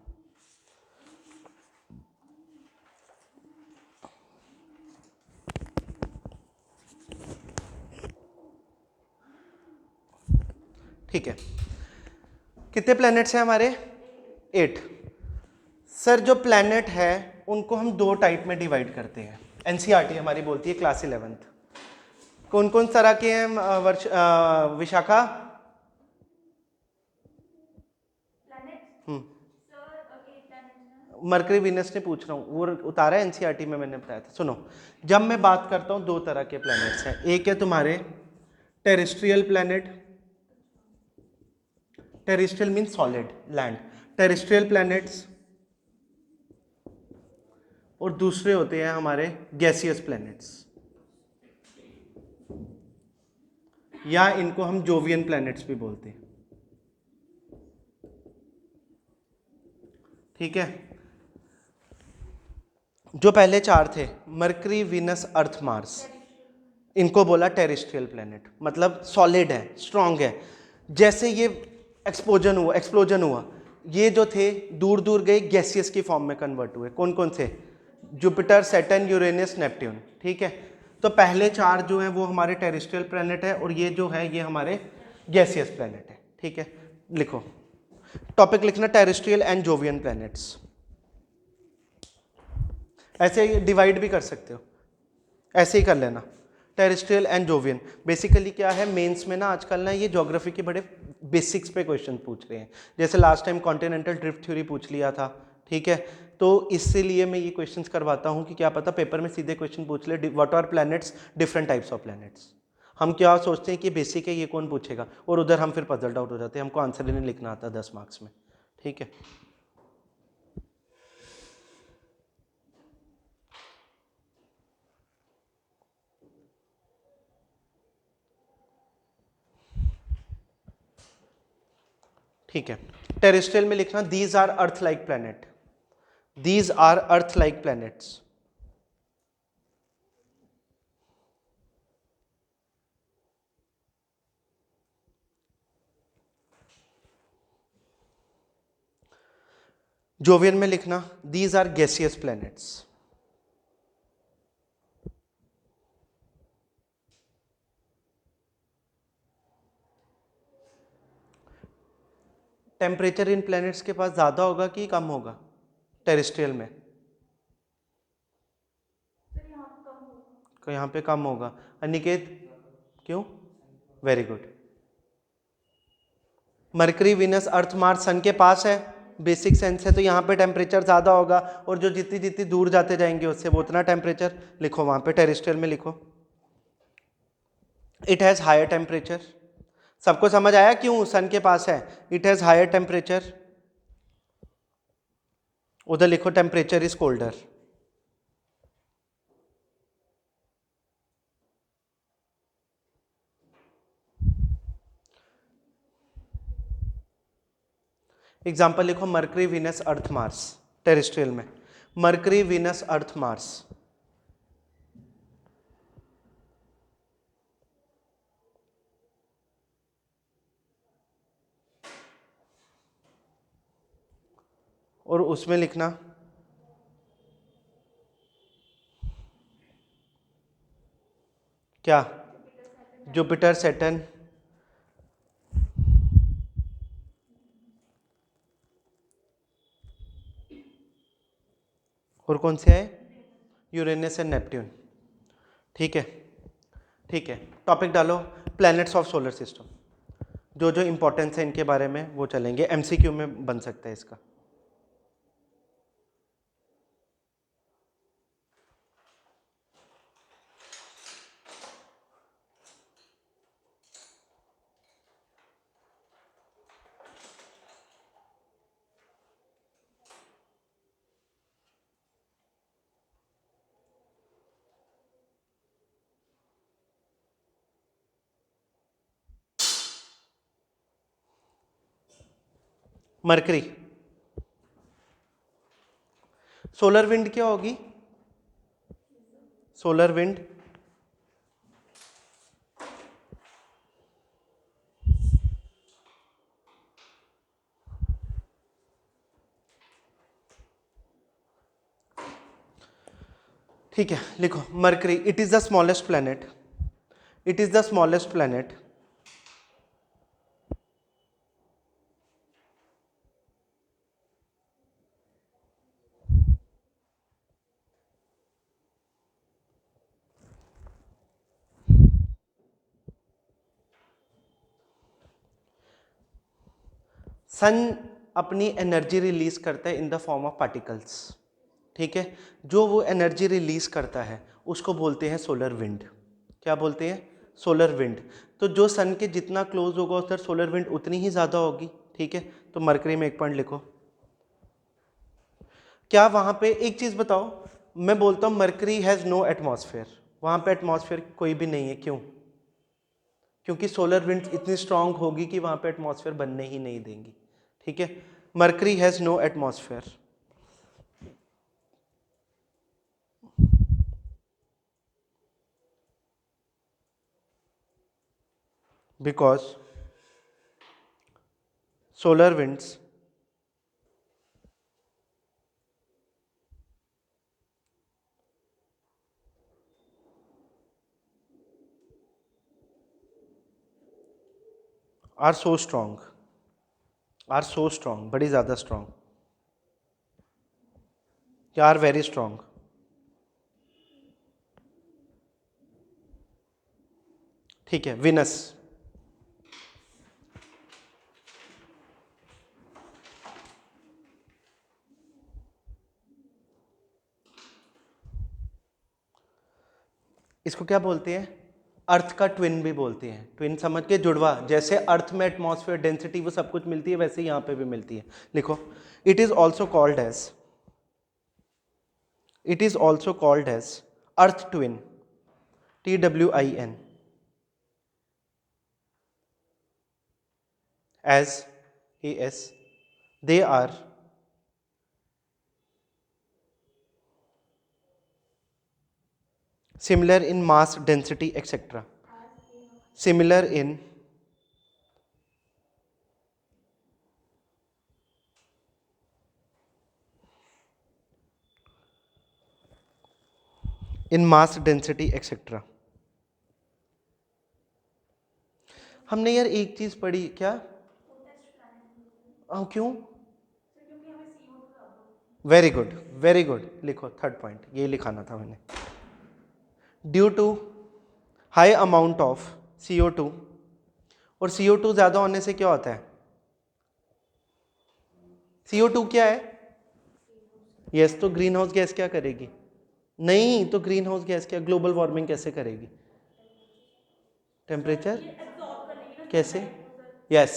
ठीक है, कितने प्लैनेट्स हैं हमारे, 8। सर जो प्लैनेट है उनको हम 2 टाइप में डिवाइड करते हैं, NCERT हमारी बोलती है क्लास 11th। कौन कौन तरह के हैं विशाखा? मरकरी वीनस ने पूछ रहा हूँ, वो उतारा है NCERT में, मैंने बताया था। सुनो, जब मैं बात करता हूँ 2 तरह के प्लैनेट्स हैं, एक है तुम्हारे terrestrial planet, terrestrial mean solid land, terrestrial planets, और दूसरे होते हैं हमारे गैसियस प्लैनेट्स, या इनको हम जोवियन प्लैनेट्स भी बोलते हैं, ठीक है। जो पहले 4 थे, मरकरी, वीनस, अर्थ, मार्स, इनको बोला टेरेस्ट्रियल प्लैनेट, मतलब सॉलिड है, स्ट्रांग है। जैसे ये एक्सप्लोजन हुआ, ये जो थे दूर दूर गए, गैसियस की फॉर्म में कन्वर्ट हुए। कौन कौन से? जुपिटर, सैटर्न, यूरेनस, नेपट्यून, ठीक है। तो पहले 4 जो हैं वो हमारे टेरेस्ट्रियल प्लैनेट है, और ये जो है ये हमारे गैसियस प्लैनेट है, ठीक है। लिखो, टॉपिक लिखना टेरेस्ट्रियल एंड जोवियन प्लैनेट्स। ऐसे डिवाइड भी कर सकते हो, ऐसे ही कर लेना, टेरेस्ट्रियल एंड जोवियन। बेसिकली क्या है, मेंस में ना आजकल ना ये ज्योग्राफी के बड़े बेसिक्स पे क्वेश्चन पूछ रहे हैं, जैसे last time continental drift theory पूछ लिया था, ठीक है। तो इसीलिए मैं ये क्वेश्चंस करवाता हूँ कि क्या पता पेपर में सीधे क्वेश्चन पूछ ले, what are planets, different types of planets. हम क्या सोचते हैं कि बेसिक है, ये कौन पूछेगा, और उधर हम फिर पजल्ड आउट हो जाते हैं, हमको आंसर ही नहीं लिखना आता 10 मार्क्स में, ठीक है। ठीक है, टेरेस्ट्रियल में लिखना these are earth like planet, these are earth like planets. Jovian में लिखना these are gaseous planets. Temperature in planets के पास ज़्यादा होगा कि कम होगा टेरेस्ट्रियल में? तो यहाँ पे कम होगा। अनिकेत क्यों? Very good. Mercury, Venus, earth, Mars सन के पास है, बेसिक सेंस है, तो यहाँ पे टेम्परेचर ज़्यादा होगा, और जो जितनी जितनी दूर जाते जाएंगे उससे वो उतना टेम्परेचर लिखो, वहाँ पे टेरेस्ट्रियल में लिखो इट हैज़ हायर टेम्परेचर। सबको समझ आया क्यों सन के पास है? It has higher temperature. उधर लिखो टेम्परेचर इज कोल्डर। एग्जाम्पल लिखो Mercury, Venus, earth, Mars terrestrial में, मरकरी, विनस, अर्थ, मार्स। और उसमें लिखना क्या? जुपिटर, सैटर्न, और कौन से है? Uranus and Neptune. ठीक है, ठीक है। टॉपिक डालो प्लैनेट्स ऑफ सोलर सिस्टम, जो जो इंपॉर्टेंस है इनके बारे में वो चलेंगे, एमसीक्यू में बन सकता है इसका। मरकरी, सोलर विंड क्या होगी? सोलर विंड ठीक है, लिखो Mercury, it is the smallest planet, it is the smallest planet sun अपनी एनर्जी रिलीज करता है in the form of particles, ठीक है। जो वो एनर्जी रिलीज करता है उसको बोलते हैं सोलर विंड। क्या बोलते हैं? Solar wind. तो जो सन के जितना क्लोज होगा उधर सोलर विंड उतनी ही ज़्यादा होगी, ठीक है। तो मरकरी में एक पॉइंट लिखो। क्या वहाँ पे एक चीज़ बताओ, मैं बोलता हूँ मरकरी हैज़ नो एटमॉस्फेयर, वहाँ पे एटमॉस्फेयर कोई भी नहीं है, क्यों? क्योंकि सोलर विंड इतनी स्ट्रांग होगी कि वहाँ पे एटमॉस्फेयर बनने ही नहीं देंगी, ठीक है। Mercury has no atmosphere because solar winds are so strong, are so strong, बड़ी ज़्यादा strong, they are very strong, ठीक है, विनस। इसको क्या बोलते हैं? अर्थ का ट्विन भी बोलते हैं। ट्विन समझ के, जुड़वा। जैसे अर्थ में एटमॉस्फेयर, डेंसिटी, वो सब कुछ मिलती है, वैसे यहां पे भी मिलती है। लिखो, it is also called as, it is also called as earth twin, TWIN, as AS. They are similar in mass, density, etc. Similar in mass, density, etc. हमने यार एक चीज पढ़ी क्या? क्यों? Very good, very good. लिखो third point, ये लिखाना था मैंने। Due to high amount of CO2, और CO2 ज्यादा होने से क्या होता है? CO2 क्या है? यस, तो ग्रीन हाउस गैस क्या करेगी? नहीं, तो ग्रीन हाउस गैस क्या ग्लोबल वार्मिंग कैसे करेगी? टेम्परेचर कैसे? Yes,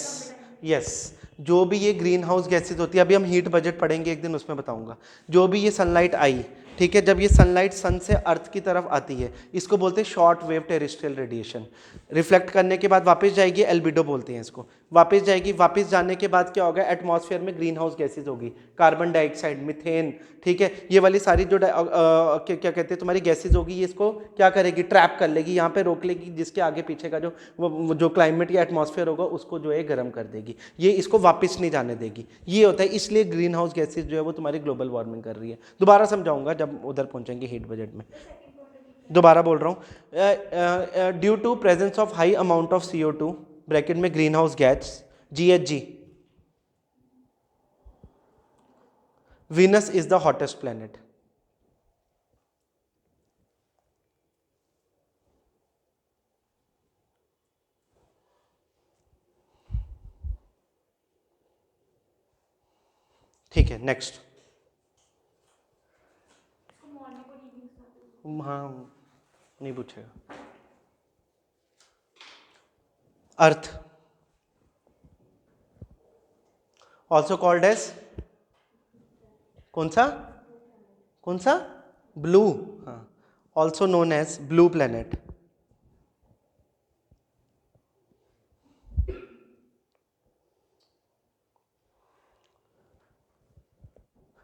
yes. जो भी ये ग्रीन हाउस गैसेज होती है, अभी हम हीट बजट पढ़ेंगे एक दिन, उसमें बताऊंगा। जो भी ये सनलाइट आई, ठीक है, जब ये सनलाइट सन से अर्थ की तरफ आती है, इसको बोलते हैं short wave terrestrial radiation. Reflect करने के बाद वापस जाएगी, एल्बिडो बोलते हैं इसको। वापस जाएगी, वापस जाने के बाद क्या होगा? एटमॉस्फेयर में ग्रीन हाउस गैसेज होगी, कार्बन डाइऑक्साइड, मिथेन, ठीक है, ये वाली सारी जो क्या कहते हैं तुम्हारी गैसेज होगी, ये इसको क्या करेगी? ट्रैप कर लेगी, यहाँ पे रोक लेगी, जिसके आगे पीछे का जो क्लाइमेट या एटमॉस्फेयर होगा उसको जो है गर्म कर देगी, ये इसको वापस नहीं जाने देगी। ये होता है, इसलिए ग्रीन हाउस गैसेज जो है वो तुम्हारी ग्लोबल वार्मिंग कर रही है। दोबारा समझाऊंगा जब उधर पहुंचेंगे हीट बजट में। दोबारा बोल रहा हूँ, due to presence of high amount of CO2 bracket में greenhouse gas, GHG, Venus is the hottest planet. ठीक है, नेक्स्ट। हाँ, नहीं पूछेगा। अर्थ ऑल्सो कॉल्ड एज, कौन सा? कौन सा? ब्लू। हाँ, also known as blue planet.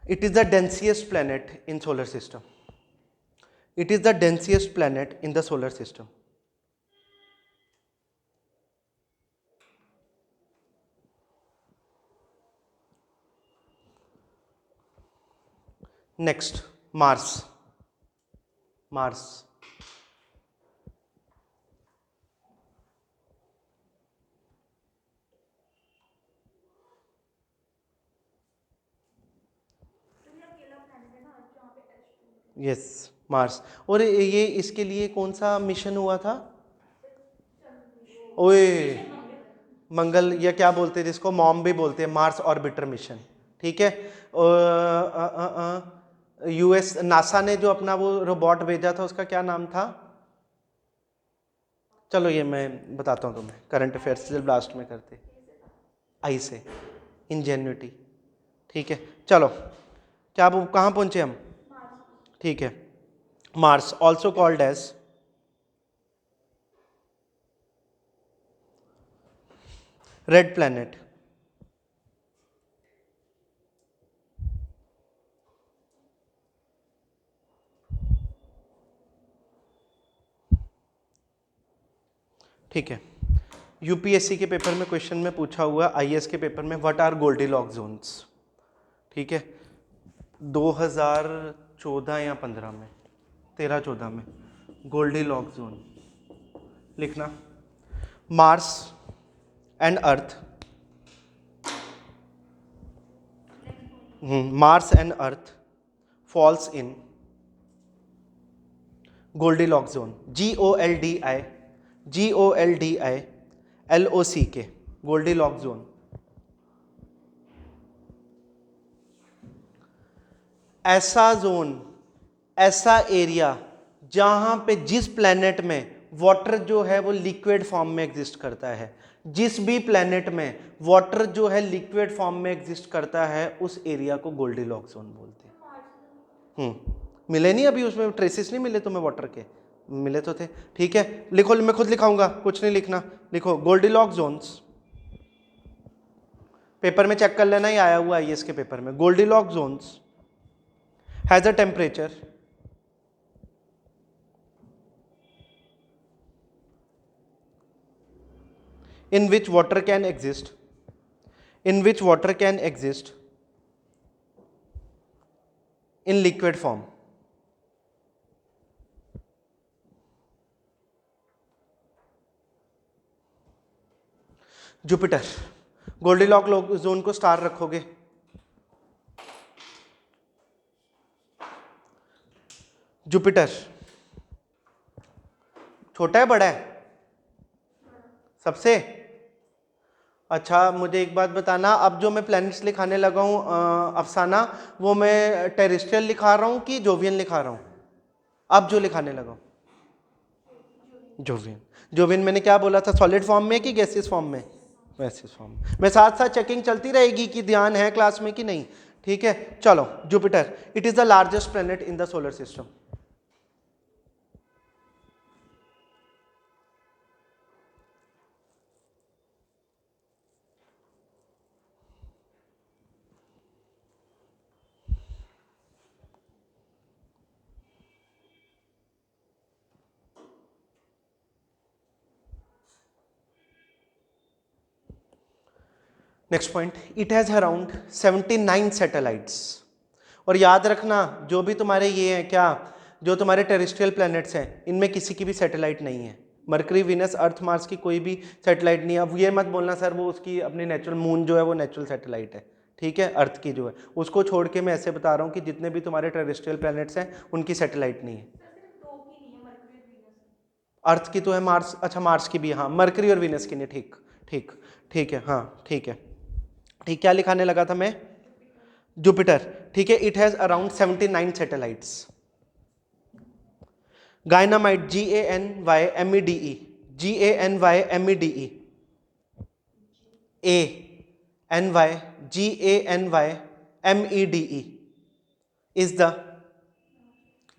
It is the densest planet in solar system. It is the densest planet in the solar system. Next, Mars. Mars. Yes, Mars. और ये इसके लिए कौन सा मिशन हुआ था? ओए, मंगल, या क्या बोलते हैं जिसको मॉम भी बोलते हैं, मार्स ऑर्बिटर मिशन, ठीक है। US नासा ने जो अपना वो रोबोट भेजा था, उसका क्या नाम था? चलो ये मैं बताता हूँ तुम्हें, करंट अफेयर्स से ब्लास्ट में करते। आई से इंजेन्युटी, ठीक है। चलो, क्या कहाँ पहुंचे हम? ठीक है, Mars also called as red planet. ठीक है, UPSC के पेपर में क्वेश्चन में पूछा हुआ, IAS के पेपर में, व्हाट आर गोल्डीलॉक्स जोन्स, ठीक है, 2014 या 15 में, 13-14 में, गोल्डीलॉक्स जोन लिखना। Mars and earth, Mars and earth falls in Goldilocks zone, GOLDI GOLDILOCK, Goldilock zone. ऐसा जोन, ऐसा एरिया जहां पे जिस प्लेनेट में वाटर जो है वो लिक्विड फॉर्म में एग्जिस्ट करता है, जिस भी प्लेनेट में वाटर जो है लिक्विड फॉर्म में एग्जिस्ट करता है, उस एरिया को गोल्डीलॉक जोन बोलते हैं। मिले नहीं अभी, उसमें ट्रेसेस नहीं मिले तुम्हें वाटर के, मिले तो थे। ठीक है, लिखो, मैं खुद लिखाऊंगा, कुछ नहीं लिखना, लिखो गोल्डीलॉक जोन्स। पेपर में चेक कर लेना, ही आया हुआ है इसके पेपर में। Goldilock zones has a temperature in which water can exist, in which water can exist in liquid form. Jupiter, Goldilock zone को स्टार रखोगे। जुपिटर छोटा है बड़ा है सबसे? अच्छा, मुझे एक बात बताना, अब जो मैं प्लैनेट्स लिखाने लगा हूँ अफसाना, वो मैं टेरेस्ट्रियल लिखा रहा हूँ कि जोवियन लिखा रहा हूँ? अब जो लिखाने लगा हूँ जोवियन। जोवियन मैंने क्या बोला था, सॉलिड फॉर्म में कि गैसियस फॉर्म में? गैसियस फॉर्म में। साथ साथ चेकिंग चलती रहेगी कि ध्यान है क्लास में कि नहीं। ठीक है, चलो। Jupiter, it is the largest planet in the solar system. Next point, it has around 79 satellites. और याद रखना, जो भी तुम्हारे ये हैं क्या, जो तुम्हारे टेरेस्ट्रियल प्लैनेट्स हैं, इनमें किसी की भी सैटेलाइट नहीं है। मरकरी, विनस, अर्थ, मार्स की कोई भी सैटेलाइट नहीं है। अब ये मत बोलना सर वो उसकी अपनी नेचुरल, मून जो है वो नेचुरल सैटेलाइट है। ठीक है, अर्थ की जो है उसको छोड़ के मैं ऐसे बता रहा हूँ कि जितने भी तुम्हारे टेरेस्ट्रियल प्लैनेट्स हैं उनकी सैटेलाइट नहीं है। अर्थ की तो है, मार्स, अच्छा मार्स की भी, हाँ मरकरी और विनस की नहीं। ठीक ठीक ठीक है, हाँ ठीक है। ठीक, क्या लिखाने लगा था मैं? जुपिटर। ठीक है, it has around 79 satellites. Ganymede, GANYMEDE, GANYMEDE, GANYMEDE is the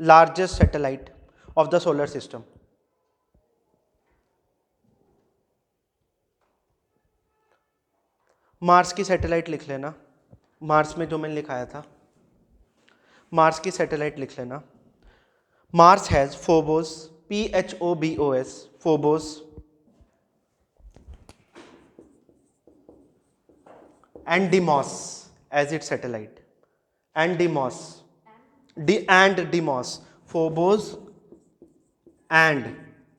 largest satellite of the solar system. Mars की सैटेलाइट लिख लेना, मार्स में जो मैंने लिखाया था, मार्स की सैटेलाइट लिख लेना। Mars has Phobos, PHOBOS, Phobos, and Deimos as its satellite, and Deimos, and Deimos, Phobos and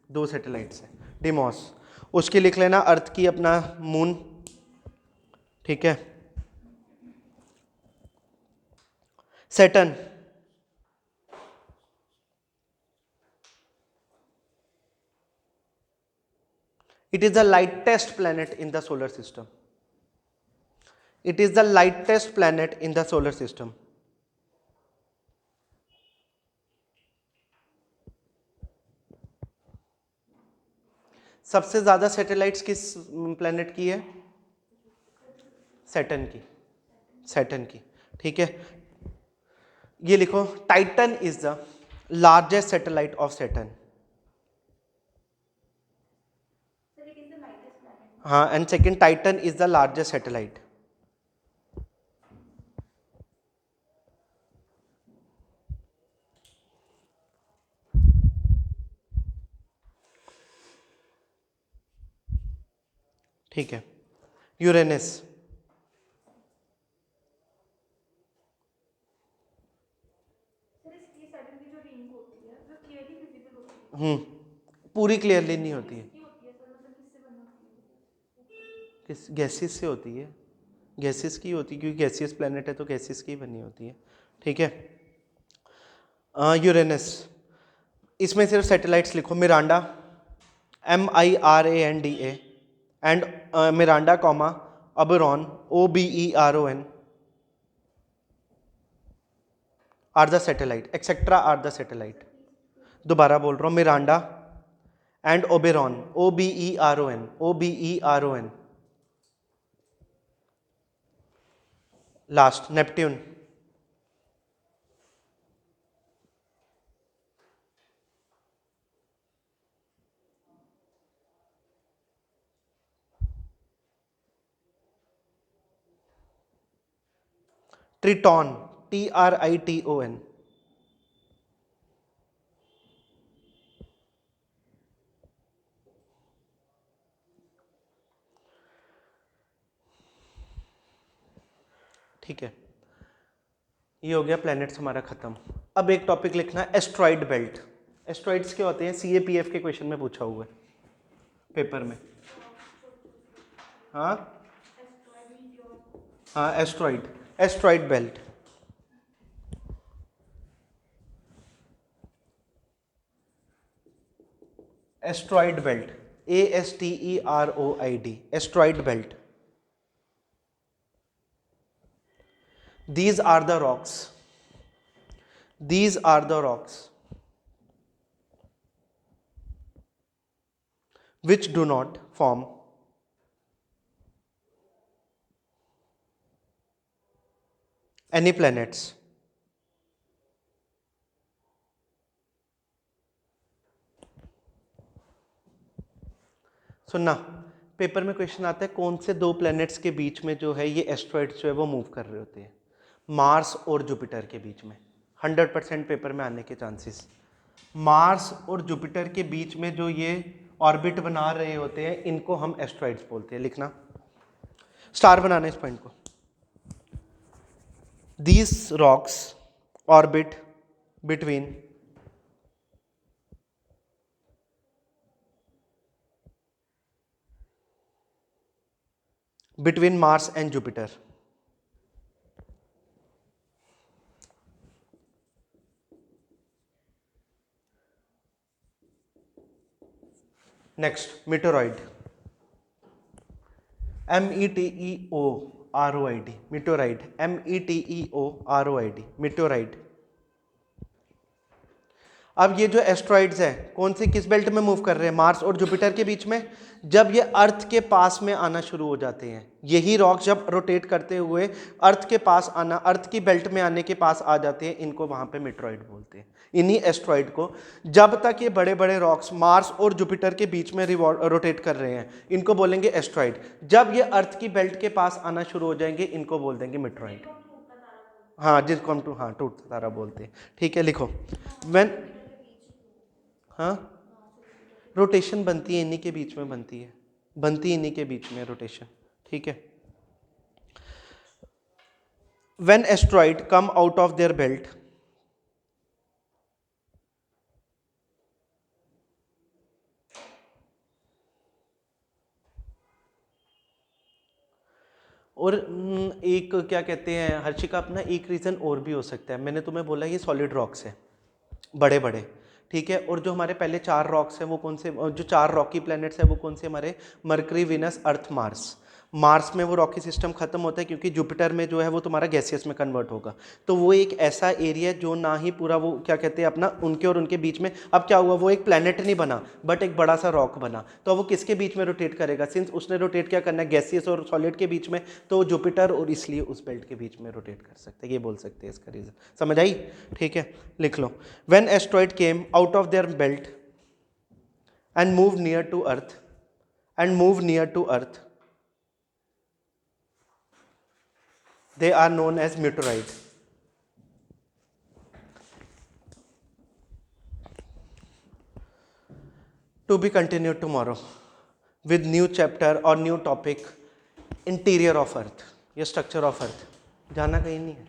दो सैटेलाइट्स हैं, डिमोस। उसकी लिख लेना अर्थ की अपना मून। ठीक है, Saturn, it is the lightest planet in the solar system. It is the lightest planet in the solar system. सबसे ज्यादा सैटेलाइट्स किस प्लेनेट की है? सैटर्न की, सैटर्न की। ठीक है, ये लिखो, Titan is the largest satellite of Saturn. हाँ, and second, Titan is the largest satellite. ठीक है, यूरेनस, पूरी क्लियरली नहीं होती है, किस गैसेस से होती है, गैसेस की होती है, क्योंकि गैसियस प्लेनेट है तो गैसेस की बनी होती है। ठीक है, यूरेनस, इसमें सिर्फ सैटेलाइट्स लिखो, Miranda, MIRANDA, and Miranda, Oberon, OBERON are the satellite, etc. are the satellite. दोबारा बोल रहा हूँ, Miranda and Oberon, OBERON. Last Neptune, Triton, TRITON. ठीक है, ये हो गया प्लैनेट्स हमारा खत्म. अब एक टॉपिक लिखना है एस्ट्रॉइड बेल्ट. एस्ट्रॉइड्स क्या होते हैं? CAPF के क्वेश्चन में पूछा हुआ है पेपर में. हाँ हाँ, asteroid belt. Asteroid belt, ASTEROID, asteroid belt. These are the rocks. These are the rocks which do not form any planets. सुनना, पेपर में क्वेश्चन आता है कौन से दो प्लैनेट्स के बीच में जो है ये एस्ट्रॉइड्स जो है वो मूव कर रहे होते हैं? मार्स और जुपिटर के बीच में. 100% पेपर में आने के चांसेस. मार्स और जुपिटर के बीच में जो ये ऑर्बिट बना रहे होते हैं इनको हम एस्ट्रॉइड्स बोलते हैं. लिखना, स्टार बनाना इस पॉइंट को. These rocks orbit between Mars and Jupiter. Next, meteoroid. METEOROID, meteoroid. METEOROID, meteoroid. अब ये जो एस्ट्रॉइड्स है कौन से किस बेल्ट में मूव कर रहे हैं? मार्स और जुपिटर के बीच में. जब ये अर्थ के पास में आना शुरू हो जाते हैं, यही रॉक जब रोटेट करते हुए अर्थ के पास आना, अर्थ की बेल्ट में आने के पास आ जाते हैं, इनको वहां पे मेट्रॉइड बोलते हैं. इन्हीं एस्ट्रॉइड को, जब तक ये बड़े बड़े रॉक्स मार्स और जुपिटर के बीच में रोटेट कर रहे हैं, इनको बोलेंगे एस्ट्रॉइड. जब ये अर्थ की बेल्ट के पास आना शुरू हो जाएंगे, इनको बोल देंगे मेट्रॉइड. हाँ, जिसको हम टूटता तारा बोलते हैं. ठीक है, लिखो. व्हेन, हाँ, रोटेशन बनती है इन्हीं के बीच में, बनती है इन्हीं के बीच में रोटेशन. ठीक है. When asteroid come out of their belt, और एक क्या कहते हैं हर्षिका, अपना एक रीज़न और भी हो सकता है. मैंने तुम्हें बोला ये सॉलिड रॉक्स है, बड़े बड़े. ठीक है, और जो हमारे पहले 4 रॉक्स हैं वो कौन से, जो 4 रॉकी प्लैनेट्स हैं वो कौन से हमारे? Mercury, Venus, earth, Mars. Mars में वो रॉकी सिस्टम खत्म होता है क्योंकि जुपिटर में जो है वो तुम्हारा गैसियस में कन्वर्ट होगा. तो वो एक ऐसा एरिया जो ना ही पूरा वो क्या कहते हैं अपना उनके और उनके बीच में. अब क्या हुआ, वो एक प्लैनेट नहीं बना बट एक बड़ा सा रॉक बना. तो वो किसके बीच में रोटेट करेगा? सिंस उसने रोटेट क्या करना है, गैसियस और सॉलिड के बीच में, तो जुपिटर और इसलिए उस बेल्ट के बीच में रोटेट कर सकते हैं. ये बोल सकते हैं इसका रीज़न. समझ आई? ठीक है, लिख लो. When asteroid came out of their belt and move near to earth, they are known as meteorite. To be continued tomorrow with new chapter or new topic, interior of earth, या structure of earth. जाना कहीं नहीं है.